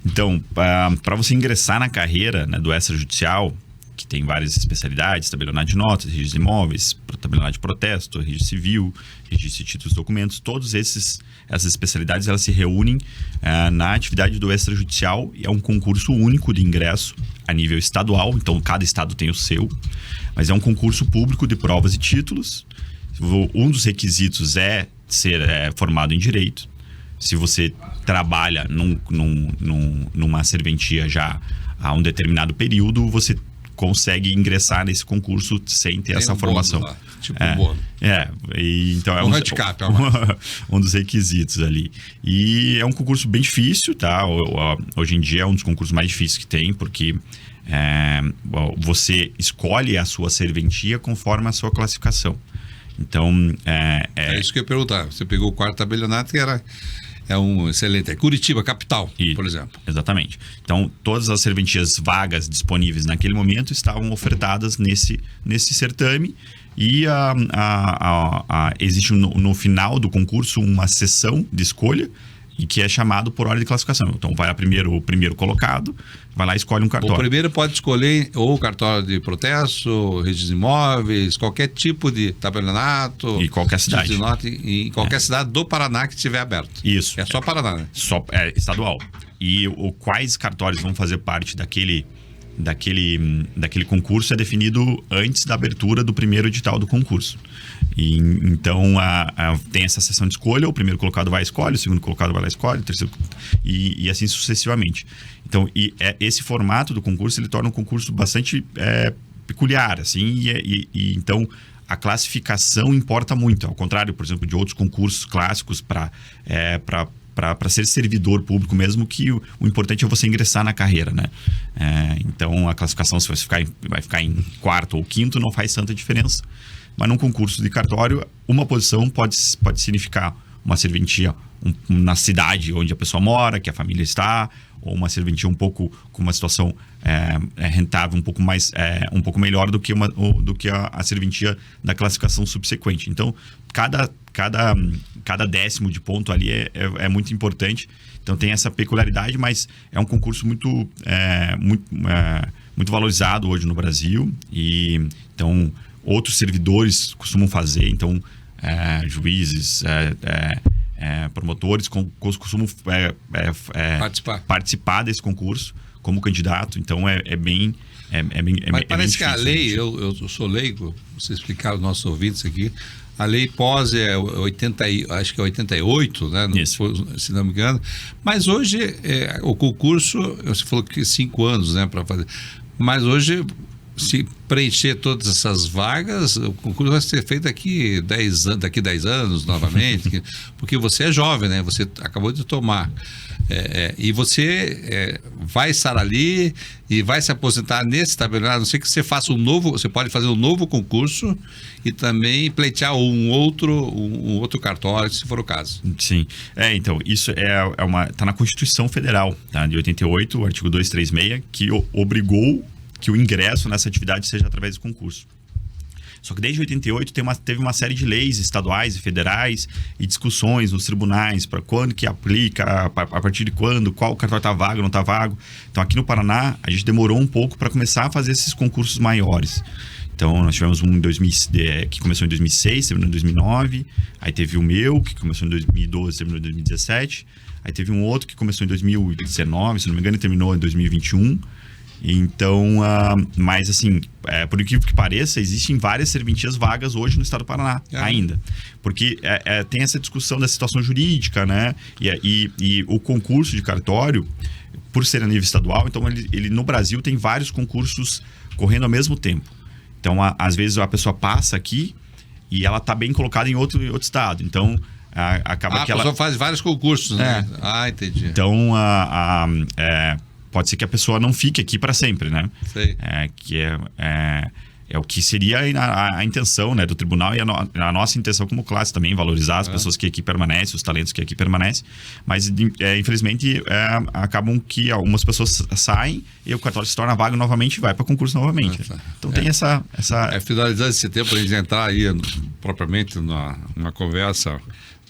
Então, para você ingressar na carreira do extrajudicial, que tem várias especialidades, tabelionato de notas, registro de imóveis, tabelionato de protesto, registro civil, registro de títulos e documentos. Todas essas especialidades elas se reúnem na atividade do extrajudicial, e é um concurso único de ingresso a nível estadual, então cada estado tem o seu, mas é um concurso público de provas e títulos. Um dos requisitos é ser formado em direito. Se você trabalha numa serventia já há um determinado período, você consegue ingressar nesse concurso sem ter essa formação. Lá, tipo um bônus. Então é um dos requisitos ali. E é um concurso bem difícil, tá? Hoje em dia é um dos concursos mais difíceis que tem, porque você escolhe a sua serventia conforme a sua classificação. Então, é isso que eu ia perguntar. Você pegou o quarto tabelionato, que é um excelente. É Curitiba, capital, por exemplo. Exatamente. Então, todas as serventias vagas disponíveis naquele momento estavam ofertadas nesse certame. E existe no final do concurso uma sessão de escolha, e que é chamado por ordem de classificação. Então, vai o primeiro colocado, vai lá e escolhe um cartório. O primeiro pode escolher ou cartório de protesto, registro de imóveis, qualquer tipo de tabelionato. Em qualquer cidade. Em qualquer cidade do Paraná que estiver aberto. Isso. É só Paraná, né? É estadual. E quais cartórios vão fazer parte daquele concurso é definido antes da abertura do primeiro edital do concurso. Então, tem essa sessão de escolha, o primeiro colocado vai e escolhe, o segundo colocado vai lá e escolhe, o terceiro... E assim sucessivamente. Então, esse formato do concurso, ele torna um concurso bastante peculiar, assim, então a classificação importa muito, ao contrário, por exemplo, de outros concursos clássicos para ser servidor público mesmo, que o importante é você ingressar na carreira, né? Então, a classificação, se você vai ficar em quarto ou quinto, não faz tanta diferença. Mas num concurso de cartório, uma posição pode significar uma serventia na cidade onde a pessoa mora, que a família está, ou uma serventia um pouco com uma situação rentável, um pouco melhor do que a serventia da classificação subsequente. Então, cada décimo de ponto ali é muito importante. Então, tem essa peculiaridade, mas é um concurso muito valorizado hoje no Brasil. E então, outros servidores costumam fazer. Então, juízes, promotores costumam participar desse concurso como candidato. Então, Mas parece que a difícil, lei, eu sou leigo, você explicar aos nossos ouvintes aqui, a lei POS acho que é 88, né? Se não me engano. Mas hoje, o concurso, você falou que 5 anos, né, para fazer. Mas hoje, se preencher todas essas vagas, o concurso vai ser feito daqui 10 anos novamente, porque você é jovem, né? Você acabou de tomar. E você vai estar ali e vai se aposentar nesse tabelionato, a não ser que você faça você pode fazer um novo concurso e também pleitear um outro cartório, se for o caso. Sim. Então, isso está na Constituição Federal, tá? De 88, o artigo 236, que obrigou que o ingresso nessa atividade seja através do concurso. Só que desde 88 teve uma série de leis estaduais e federais e discussões nos tribunais para quando que aplica, a partir de quando, qual cartório está vago, não está vago. Então, aqui no Paraná, a gente demorou um pouco para começar a fazer esses concursos maiores. Então, nós tivemos um que começou em 2006, terminou em 2009. Aí teve o meu, que começou em 2012, terminou em 2017. Aí teve um outro que começou em 2019, se não me engano, e terminou em 2021. Então, mas assim, por incrível que pareça, existem várias serventias vagas hoje no estado do Paraná, ainda. Porque tem essa discussão da situação jurídica, né? E o concurso de cartório, por ser a nível estadual, então ele no Brasil tem vários concursos correndo ao mesmo tempo. Então, às vezes a pessoa passa aqui e ela está bem colocada em outro estado. Então, acaba que ela... A pessoa faz vários concursos, né? Entendi. Então, pode ser que a pessoa não fique aqui para sempre, né? Sei. É o que seria a intenção, né, do tribunal, e a nossa intenção como classe também, valorizar as pessoas que aqui permanecem, os talentos que aqui permanecem. Mas, infelizmente, acabam que algumas pessoas saem e o cartório se torna vago novamente e vai para concurso novamente. Então tem essa... Finalizando esse tempo, para a gente entrar aí propriamente numa conversa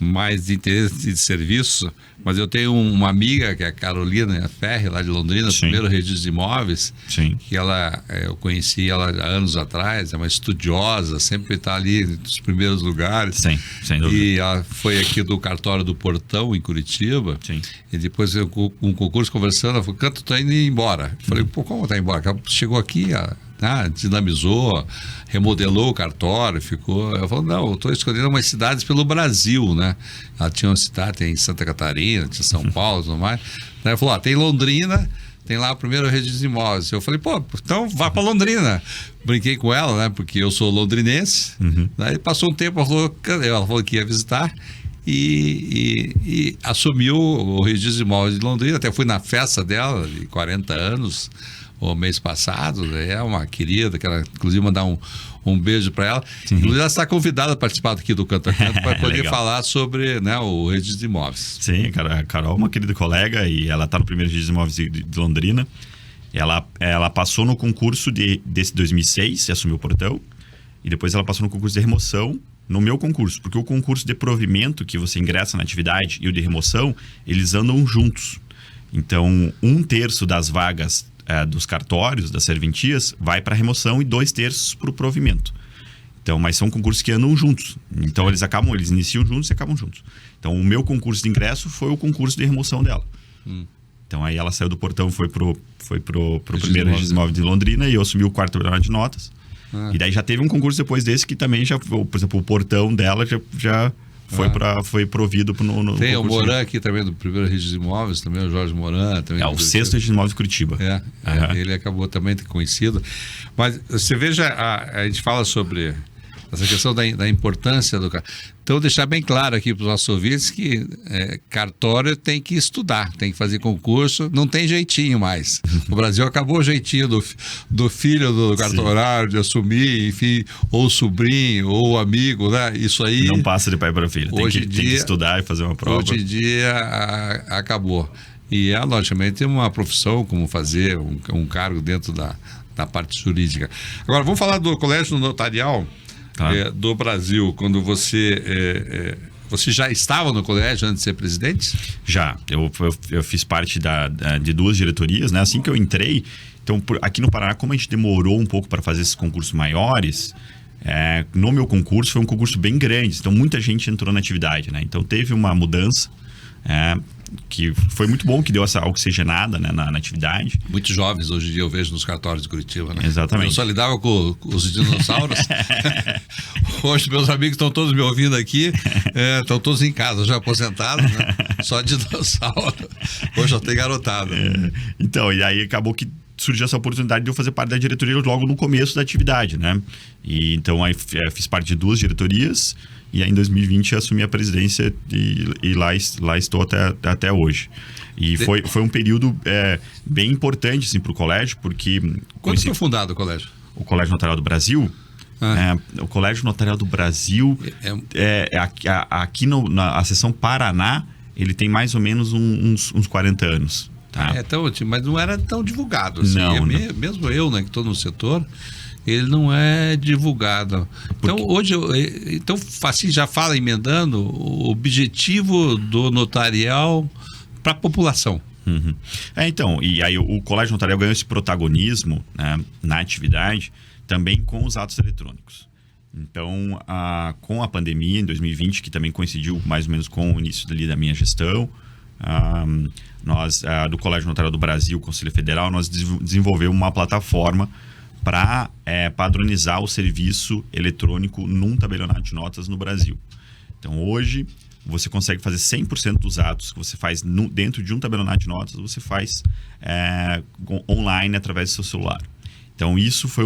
mais de interesse de serviço, mas eu tenho uma amiga, que é a Carolina Ferri, lá de Londrina, Sim. primeiro registro de imóveis, Sim. que eu conheci ela há anos atrás, é uma estudiosa, sempre está ali nos primeiros lugares. Sim, sem dúvida. E ela foi aqui do cartório do Portão, em Curitiba. Sim. E depois, com um concurso, conversando, ela falou, Canto, tô indo embora. Eu falei, pô, como tá indo embora? Chegou aqui, dinamizou, remodelou o cartório, ficou... Eu falei, não, eu estou escolhendo umas cidades pelo Brasil, né? Ela tinha uma cidade, tem Santa Catarina, tinha São Paulo e tudo mais. Daí ela falou, tem Londrina, tem lá o primeiro registro de imóveis. Eu falei, pô, então vá para Londrina. Brinquei com ela, né? Porque eu sou londrinense. Daí passou um tempo, ela falou que ia visitar e assumiu o registro de imóveis de Londrina. Até fui na festa dela, de 40 anos, o mês passado. É uma querida, quero inclusive mandar um beijo para ela. Inclusive, ela está convidada a participar aqui do Canto a Canto para poder falar sobre, né, o registro de imóveis. Sim, cara, a Carol é uma querida colega e ela está no primeiro registro de imóveis de Londrina. Ela passou no concurso desse 2006 e assumiu o portão. E depois ela passou no concurso de remoção, no meu concurso. Porque o concurso de provimento, que você ingressa na atividade, e o de remoção, eles andam juntos. Então, 1/3 das vagas dos cartórios, das serventias, vai para remoção e 2/3 para o provimento. Então, mas são concursos que andam juntos. Então, eles iniciam juntos e acabam juntos. Então, o meu concurso de ingresso foi o concurso de remoção dela. Então, aí ela saiu do portão e foi pro primeiro registro de imóveis de Londrina e eu assumi o quarto tabelionato de notas. E daí já teve um concurso depois desse que também já, por exemplo, o portão dela já foi provido no tem o concurso. Moran aqui também, do primeiro registro de imóveis, também o Jorge Moran. Também O sexto registro de imóveis de Curitiba. Ele acabou também de ter conhecido. Mas você veja, a gente fala sobre essa questão da importância do cartório. Então, deixar bem claro aqui para os nossos ouvintes que cartório tem que estudar, tem que fazer concurso, não tem jeitinho mais. O Brasil acabou o jeitinho do filho do cartorário de assumir, enfim, ou sobrinho, ou amigo, né? Isso aí... Não passa de pai para filho, tem que estudar e fazer uma prova. Hoje em dia acabou. E logicamente, uma profissão, como fazer um cargo dentro da parte jurídica. Agora, vamos falar do Colégio Notarial do Brasil, quando você já estava no colégio antes de ser presidente? Já, eu fiz parte de 2 diretorias, né? Assim que eu entrei, então aqui no Paraná, como a gente demorou um pouco para fazer esses concursos maiores, no meu concurso foi um concurso bem grande, então muita gente entrou na atividade, né? Então teve uma mudança, que foi muito bom, que deu essa oxigenada, né, na atividade. Muitos jovens hoje em dia eu vejo nos cartórios de Curitiba, né? Exatamente. Eu só lidava com os dinossauros. Hoje meus amigos estão todos me ouvindo aqui, estão todos em casa, já aposentados, né? Só dinossauro. Hoje eu tenho garotada. Então, e aí acabou que surgiu essa oportunidade de eu fazer parte da diretoria logo no começo da atividade, né? E então aí fiz parte de 2 diretorias. E aí, em 2020, eu assumi a presidência e lá estou até hoje. E foi um período bem importante assim, para o colégio, porque... Quando foi fundado o colégio? O Colégio Notarial do Brasil? O Colégio Notarial do Brasil, aqui na seção Paraná, ele tem mais ou menos uns 40 anos. Tá? Mas não era tão divulgado. Assim. Não. Mesmo eu, né, que estou no setor... Ele não é divulgado. Então, hoje, assim, já fala emendando o objetivo do notarial para a população. Então, e aí o Colégio Notarial ganhou esse protagonismo, né, na atividade também com os atos eletrônicos. Então, com a pandemia em 2020, que também coincidiu mais ou menos com o início da minha gestão, nós, do Colégio Notarial do Brasil, Conselho Federal, nós desenvolvemos uma plataforma para padronizar o serviço eletrônico num tabelionato de notas no Brasil. Então, hoje, você consegue fazer 100% dos atos que você faz dentro de um tabelionato de notas, você faz online através do seu celular. Então, isso foi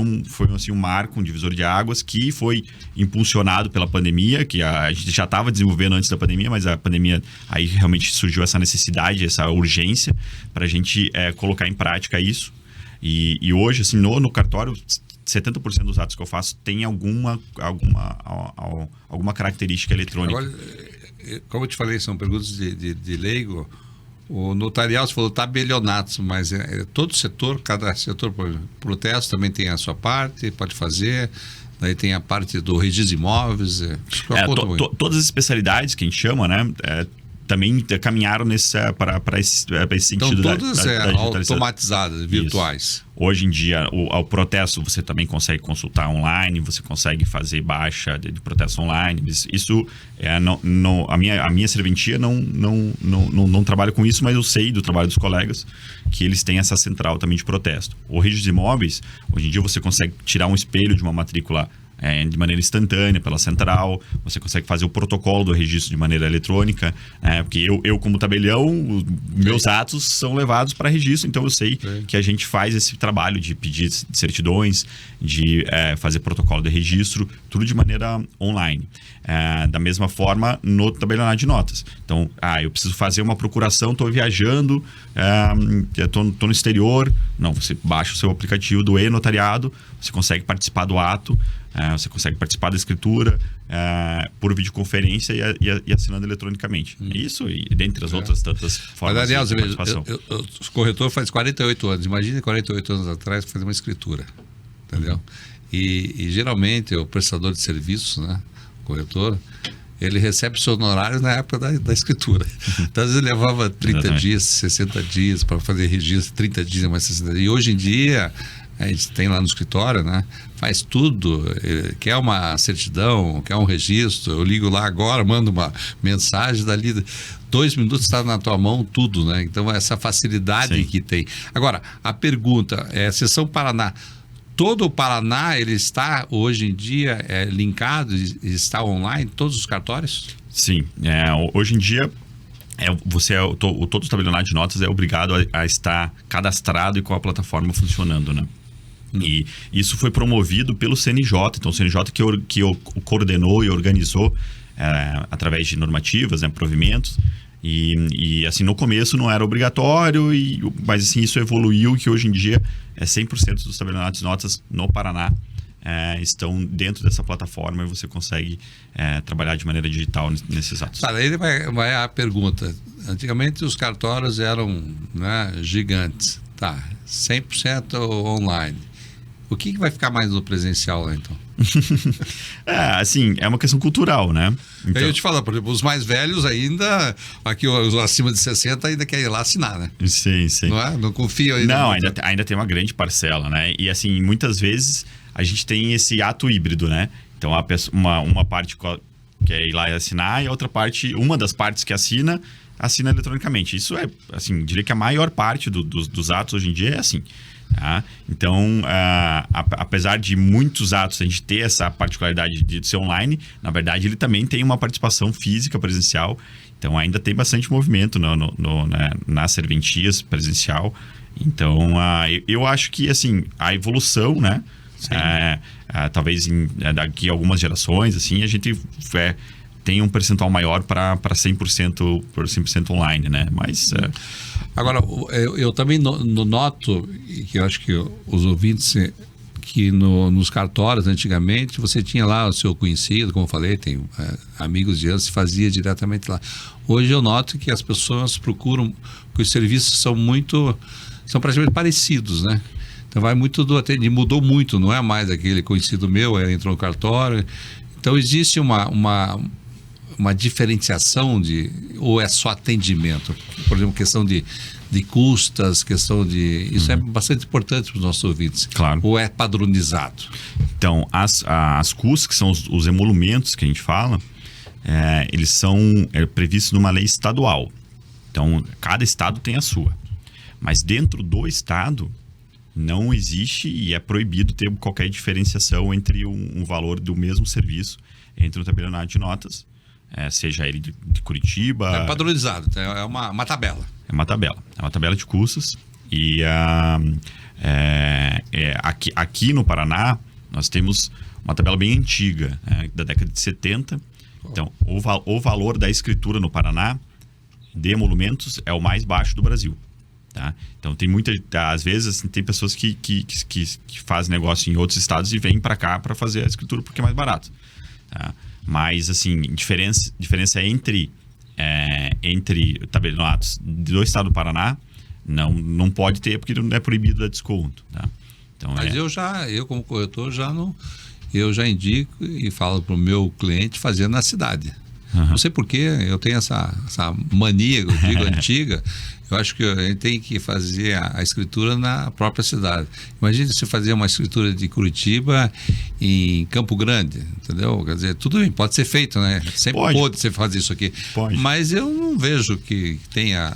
assim, um marco, um divisor de águas que foi impulsionado pela pandemia, que a gente já estava desenvolvendo antes da pandemia, mas a pandemia, aí realmente surgiu essa necessidade, essa urgência para a gente colocar em prática isso. E hoje, assim, no cartório, 70% dos atos que eu faço tem alguma característica eletrônica. Agora, como eu te falei, são perguntas de leigo. O notarial, você falou tabelionatos, mas todo setor, cada setor, protesto também tem a sua parte, pode fazer. daí tem a parte do registro de imóveis. Todas as especialidades que a gente chama, né? Também caminharam para esse sentido. Então, todas da automatizadas, virtuais. Isso. Hoje em dia, o protesto você também consegue consultar online, você consegue fazer baixa de protesto online. Isso, a minha serventia não trabalha com isso, mas eu sei do trabalho dos colegas que eles têm essa central também de protesto. O registro de imóveis, hoje em dia você consegue tirar um espelho de uma matrícula de maneira instantânea pela central, você consegue fazer o protocolo do registro de maneira eletrônica, porque eu como tabelião, meus atos são levados para registro, então eu sei que a gente faz esse trabalho de pedir certidões, de fazer protocolo de registro, tudo de maneira online. Da mesma forma no tabelionato de notas. Então, eu preciso fazer uma procuração, estou viajando, estou no exterior. Não, você baixa o seu aplicativo do e-notariado, você consegue participar do ato, você consegue participar da escritura por videoconferência e assinando eletronicamente. Isso e dentre as outras tantas formas. Mas, aliás, de participação. O corretor faz 48 anos. Imagine 48 anos atrás fazer uma escritura. Entendeu? E geralmente o prestador de serviços, né? Corretor, ele recebe seus honorários na época da escritura. Então, às vezes ele levava 30 dias, 60 dias para fazer registro, 30 dias, mais 60 dias. E hoje em dia, a gente tem lá no escritório, né? Faz tudo. Quer uma certidão, quer um registro, eu ligo lá agora, mando uma mensagem, dali 2 minutos está na tua mão tudo, né? Então, essa facilidade que tem. Agora, a pergunta é, Seção Paraná, todo o Paraná, ele está, hoje em dia, linkado, está online, todos os cartórios? Sim. Hoje em dia, todo o tabelionato de notas é obrigado a estar cadastrado e com a plataforma funcionando, né? E isso foi promovido pelo CNJ. Então, o CNJ que coordenou e organizou através de normativas, provimentos. E assim, no começo não era obrigatório, mas assim, isso evoluiu, que hoje em dia 100% dos tabelionatos de notas no Paraná estão dentro dessa plataforma e você consegue trabalhar de maneira digital nesses atos. Aí vai a pergunta. Antigamente os cartórios eram, né, gigantes. 100% online. O que vai ficar mais no presencial lá, então? Assim, é uma questão cultural, né? Então, eu te falo, por exemplo, os mais velhos ainda, aqui os acima de 60 ainda querem ir lá assinar, né? Sim. Não é? Não confio ainda. Não, ainda tem uma grande parcela, né? E assim, muitas vezes a gente tem esse ato híbrido, né? Então, uma parte quer ir lá e assinar e a outra parte, uma das partes que assina eletronicamente. Isso assim, diria que a maior parte dos atos hoje em dia é assim. Tá? Então, apesar de muitos atos a gente ter essa particularidade de ser online, na verdade ele também tem uma participação física presencial. Então ainda tem bastante movimento nas serventias presencial. Então eu acho que assim, a evolução, né? Talvez daqui a algumas gerações assim, a gente tem um percentual maior para 100% online, né? Mas agora, eu também noto, que eu acho que os ouvintes, que nos cartórios, antigamente, você tinha lá o seu conhecido, como eu falei, tem amigos de anos, se fazia diretamente lá. Hoje eu noto que as pessoas procuram, que os serviços são praticamente parecidos, né? Então vai muito do atendimento, mudou muito, não é mais aquele conhecido meu, entrou no cartório. Então existe uma diferenciação ou é só atendimento? Por exemplo, questão de custas, questão de... Isso é bastante importante para os nossos ouvintes. Claro. Ou é padronizado? Então, as custas, que são os emolumentos que a gente fala, eles são previstos numa lei estadual. Então, cada estado tem a sua. Mas dentro do estado, não existe e é proibido ter qualquer diferenciação entre um valor do mesmo serviço entre um tabelionato de notas, seja ele de Curitiba... É padronizado, é uma tabela. É uma tabela de custos. E aqui no Paraná, nós temos uma tabela bem antiga, da década de 70. Então, o valor da escritura no Paraná de emolumentos é o mais baixo do Brasil. Tá? Então, às vezes, assim, tem pessoas que fazem negócio em outros estados e vêm para cá para fazer a escritura porque é mais barato. Tá? Mas, assim, diferença entre tabelionatos do estado do Paraná não pode ter, porque não é proibido dar desconto. Tá? Então, mas eu como corretor, já não... eu já indico e falo para o meu cliente fazer na cidade. Não sei por que eu tenho essa mania, eu digo antiga. Eu acho que a gente tem que fazer a escritura na própria cidade. Imagine se fazer uma escritura de Curitiba em Campo Grande, entendeu? Quer dizer, tudo bem, pode ser feito, né? Sempre pode ser fazer isso aqui. Pode. Mas eu não vejo que tenha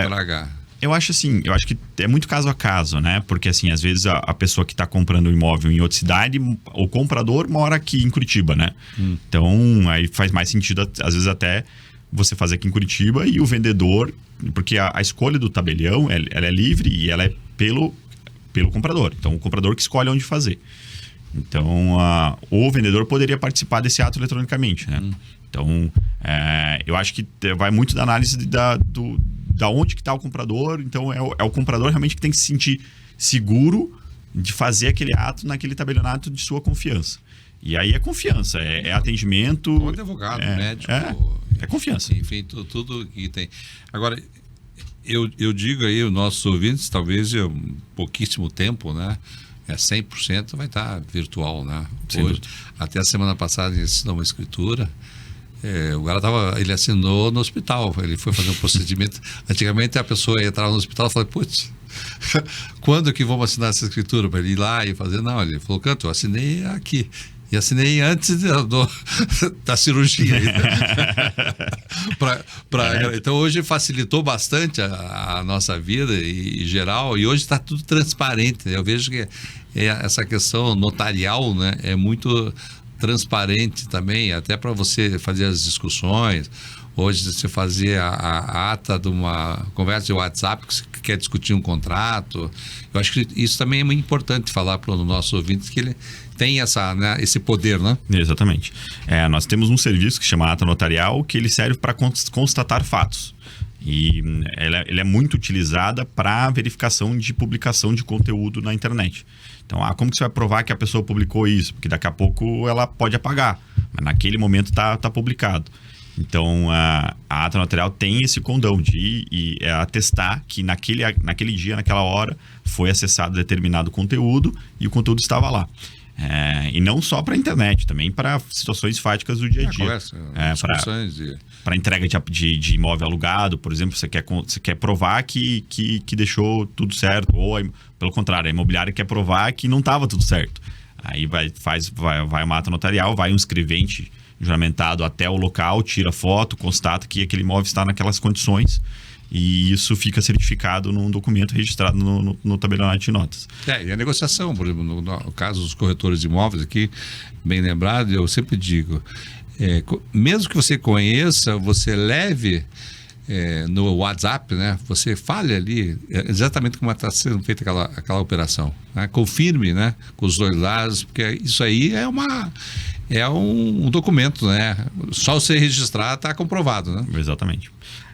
praga. Eu acho que é muito caso a caso, né? Porque assim, às vezes a pessoa que está comprando um imóvel em outra cidade, o comprador mora aqui em Curitiba, né? Então, aí faz mais sentido, às vezes até você fazer aqui em Curitiba e o vendedor, porque a escolha do tabelião, ela é livre e ela é pelo comprador. Então, o comprador que escolhe onde fazer. Então, o vendedor poderia participar desse ato eletronicamente, né? Então, eu acho que vai muito da análise da onde que está o comprador. Então, é o comprador realmente que tem que se sentir seguro de fazer aquele ato naquele tabelionato de sua confiança. E aí é confiança, é atendimento... O advogado, médico... É confiança. Enfim, tudo que tem. Agora, eu digo aí, os nossos ouvintes, talvez pouquíssimo tempo, né? 100% vai estar virtual, né? Hoje, até a semana passada, ele assinou uma escritura. O cara ele assinou no hospital, ele foi fazer um procedimento. Antigamente a pessoa entrava no hospital e falava, putz, quando que vamos assinar essa escritura? Para ele ir lá e fazer? Não, ele falou, Canto, eu assinei aqui. E assinei antes da cirurgia. Então hoje facilitou bastante a nossa vida em geral, e hoje está tudo transparente. Eu vejo que essa questão notarial, né, é muito transparente também, até para você fazer as discussões. Hoje você fazer a ata de uma conversa de WhatsApp que você quer discutir um contrato. Eu acho que isso também é muito importante falar para o nosso ouvinte, que ele tem esse poder, né? Exatamente. Nós temos um serviço que se chama ata notarial, que ele serve para constatar fatos. E ele é muito utilizada para verificação de publicação de conteúdo na internet. Então, como que você vai provar que a pessoa publicou isso? Porque daqui a pouco ela pode apagar, mas naquele momento está publicado. Então, a ata notarial tem esse condão de atestar que naquele dia, naquela hora, foi acessado determinado conteúdo e o conteúdo estava lá. E não só para a internet, também para situações fáticas do dia a dia. Para entrega de imóvel alugado, por exemplo, você quer provar que deixou tudo certo, ou pelo contrário, a imobiliária quer provar que não estava tudo certo. Aí vai uma ata notarial, vai um escrevente juramentado até o local, tira foto, constata que aquele imóvel está naquelas condições, e isso fica certificado num documento registrado no tabelionato de notas. E a negociação, por exemplo, no caso dos corretores de imóveis aqui, bem lembrado, eu sempre digo, mesmo que você conheça, você leve no WhatsApp, né? Você fale ali exatamente como está sendo feita aquela operação, né? Confirme, né, com os dois lados, porque isso aí é um documento, né? Só você registrar está comprovado, né? Exatamente.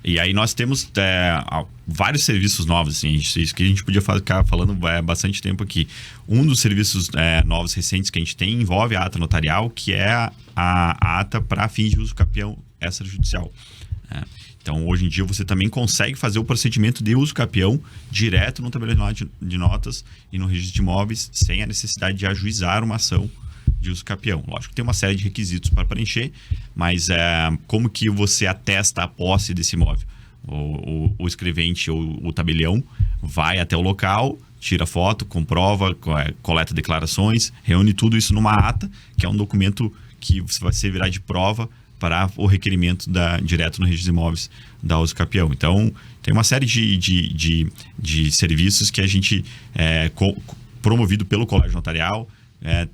E aí nós temos vários serviços novos, assim, isso que a gente podia ficar falando bastante tempo aqui. Um dos serviços novos recentes que a gente tem envolve a ata notarial, que é a ata para fins de uso capião extrajudicial. Então, hoje em dia, você também consegue fazer o procedimento de uso capião direto no tabelionato de notas e no registro de imóveis, sem a necessidade de ajuizar uma ação de uso capião. Lógico que tem uma série de requisitos para preencher, mas como que você atesta a posse desse imóvel? O escrevente ou o tabelião vai até o local, tira foto, comprova, coleta declarações, reúne tudo isso numa ata, que é um documento que vai servirá de prova para o requerimento direto no registro de imóveis da uso capião. Então, tem uma série de serviços que a gente promovido pelo Colégio Notarial,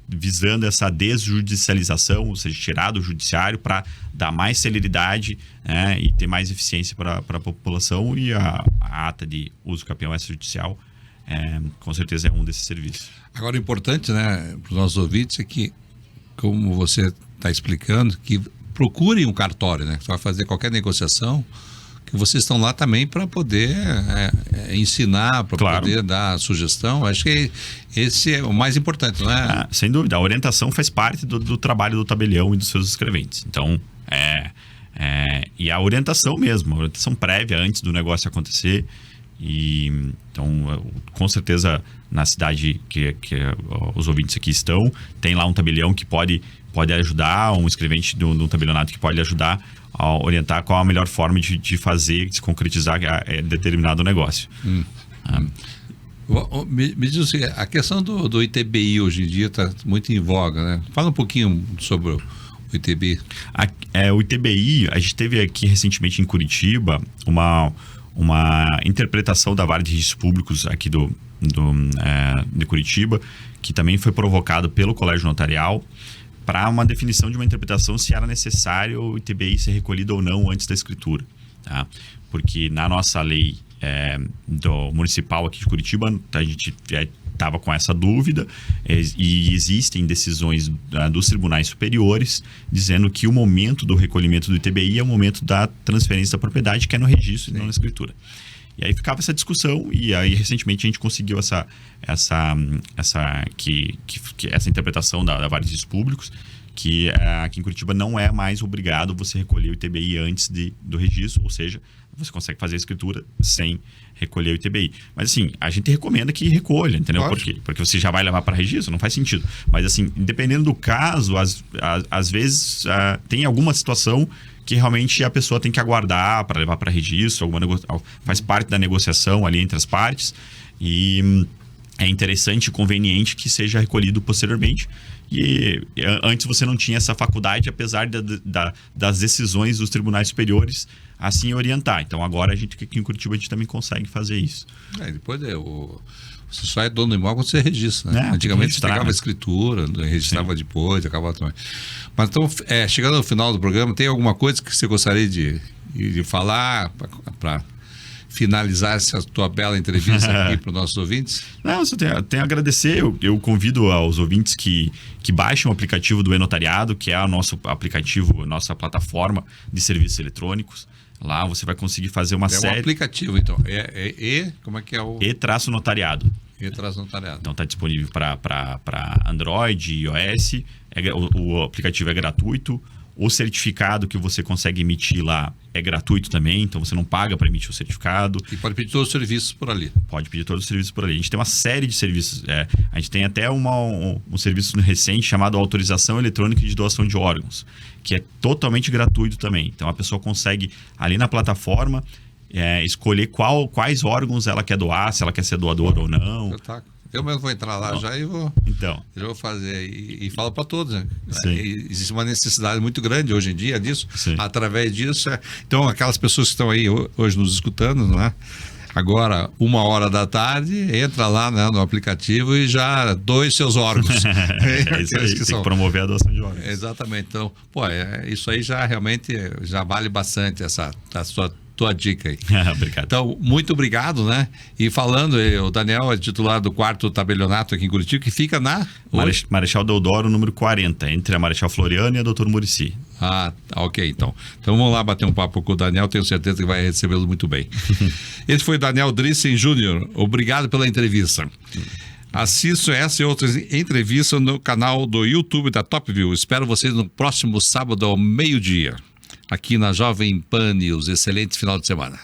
visando essa desjudicialização, ou seja, tirar do judiciário para dar mais celeridade e ter mais eficiência para a população, e a ata de uso capião extrajudicial com certeza é um desses serviços. Agora, o importante, né, para os nossos ouvintes é que, como você está explicando, que procurem um cartório, né? Você vai fazer qualquer negociação, que vocês estão lá também para poder ensinar, para poder dar sugestão. Acho que esse é o mais importante, não é? Sem dúvida. A orientação faz parte do trabalho do tabelião e dos seus escreventes. Então, e a orientação mesmo, a orientação prévia antes do negócio acontecer, Então, com certeza, na cidade que os ouvintes aqui estão, tem lá um tabelião que pode ajudar, um escrevente de um tabelionato que pode ajudar a orientar qual a melhor forma de fazer, de se concretizar determinado negócio. Me diz o seguinte, a questão do ITBI hoje em dia está muito em voga, né? Fala um pouquinho sobre o ITBI. O ITBI, a gente teve aqui recentemente em Curitiba uma interpretação da Vara de Registros Públicos aqui de Curitiba, que também foi provocado pelo Colégio Notarial, para uma definição de uma interpretação se era necessário o ITBI ser recolhido ou não antes da escritura. Tá? Porque na nossa lei do municipal aqui de Curitiba, a gente estava com essa dúvida e existem decisões dos tribunais superiores dizendo que o momento do recolhimento do ITBI é o momento da transferência da propriedade, que é no registro e não na escritura. E aí ficava essa discussão, e aí recentemente a gente conseguiu essa interpretação da Vara de Registros Públicos, que aqui em Curitiba não é mais obrigado você recolher o ITBI antes do registro, ou seja, você consegue fazer a escritura sem recolher o ITBI. Mas assim, a gente recomenda que recolha, entendeu? Por quê? Porque você já vai levar para registro, não faz sentido. Mas assim, dependendo do caso, às vezes tem alguma situação que realmente a pessoa tem que aguardar para levar para registro, faz parte da negociação ali entre as partes, e é interessante e conveniente que seja recolhido posteriormente. E antes você não tinha essa faculdade, apesar das decisões dos tribunais superiores assim orientar. Então agora aqui em Curitiba a gente também consegue fazer isso. Depois você só é dono do imóvel quando você registra, né? Antigamente você pegava a escritura, registrava depois, acabava também. Mas então, chegando ao final do programa, tem alguma coisa que você gostaria de falar para finalizar essa tua bela entrevista aqui para os nossos ouvintes? Não, eu tenho a agradecer. Eu convido aos ouvintes que baixem o aplicativo do e-Notariado, que é o nosso aplicativo, nossa plataforma de serviços eletrônicos. Lá você vai conseguir fazer uma série... É um aplicativo, então. Como é que é o... E-Notariado. E-Notariado. Então está disponível para Android e iOS. O aplicativo é gratuito. O certificado que você consegue emitir lá é gratuito também, então você não paga para emitir o certificado. E pode pedir todos os serviços por ali. Pode pedir todos os serviços por ali. A gente tem uma série de serviços. A gente tem até um serviço recente chamado Autorização Eletrônica de Doação de Órgãos, que é totalmente gratuito também. Então a pessoa consegue, ali na plataforma, escolher quais órgãos ela quer doar, se ela quer ser doadora ou não. Eu mesmo vou entrar lá já e vou fazer. E falo para todos, né? Existe uma necessidade muito grande hoje em dia disso. Sim. Através disso. Então, aquelas pessoas que estão aí hoje nos escutando, né? Agora, 1h entra lá, né, no aplicativo e já doe seus órgãos. Isso aí, tem que promover a doação de órgãos. Exatamente. Então, isso aí já realmente já vale bastante a tua dica aí. Obrigado. Então, muito obrigado, né? E falando, o Daniel é titular do 4º tabelionato aqui em Curitiba, que fica na... Marechal Deodoro, número 40, entre a Marechal Floriano e a Doutor Muricy. Ok, então vamos lá bater um papo com o Daniel, tenho certeza que vai recebê-lo muito bem. Esse foi Daniel Drissen Júnior, obrigado pela entrevista. Assista essa e outras entrevistas no canal do YouTube da Top View. Espero vocês no próximo sábado ao meio-dia, aqui na Jovem Pan News. Excelente final de semana.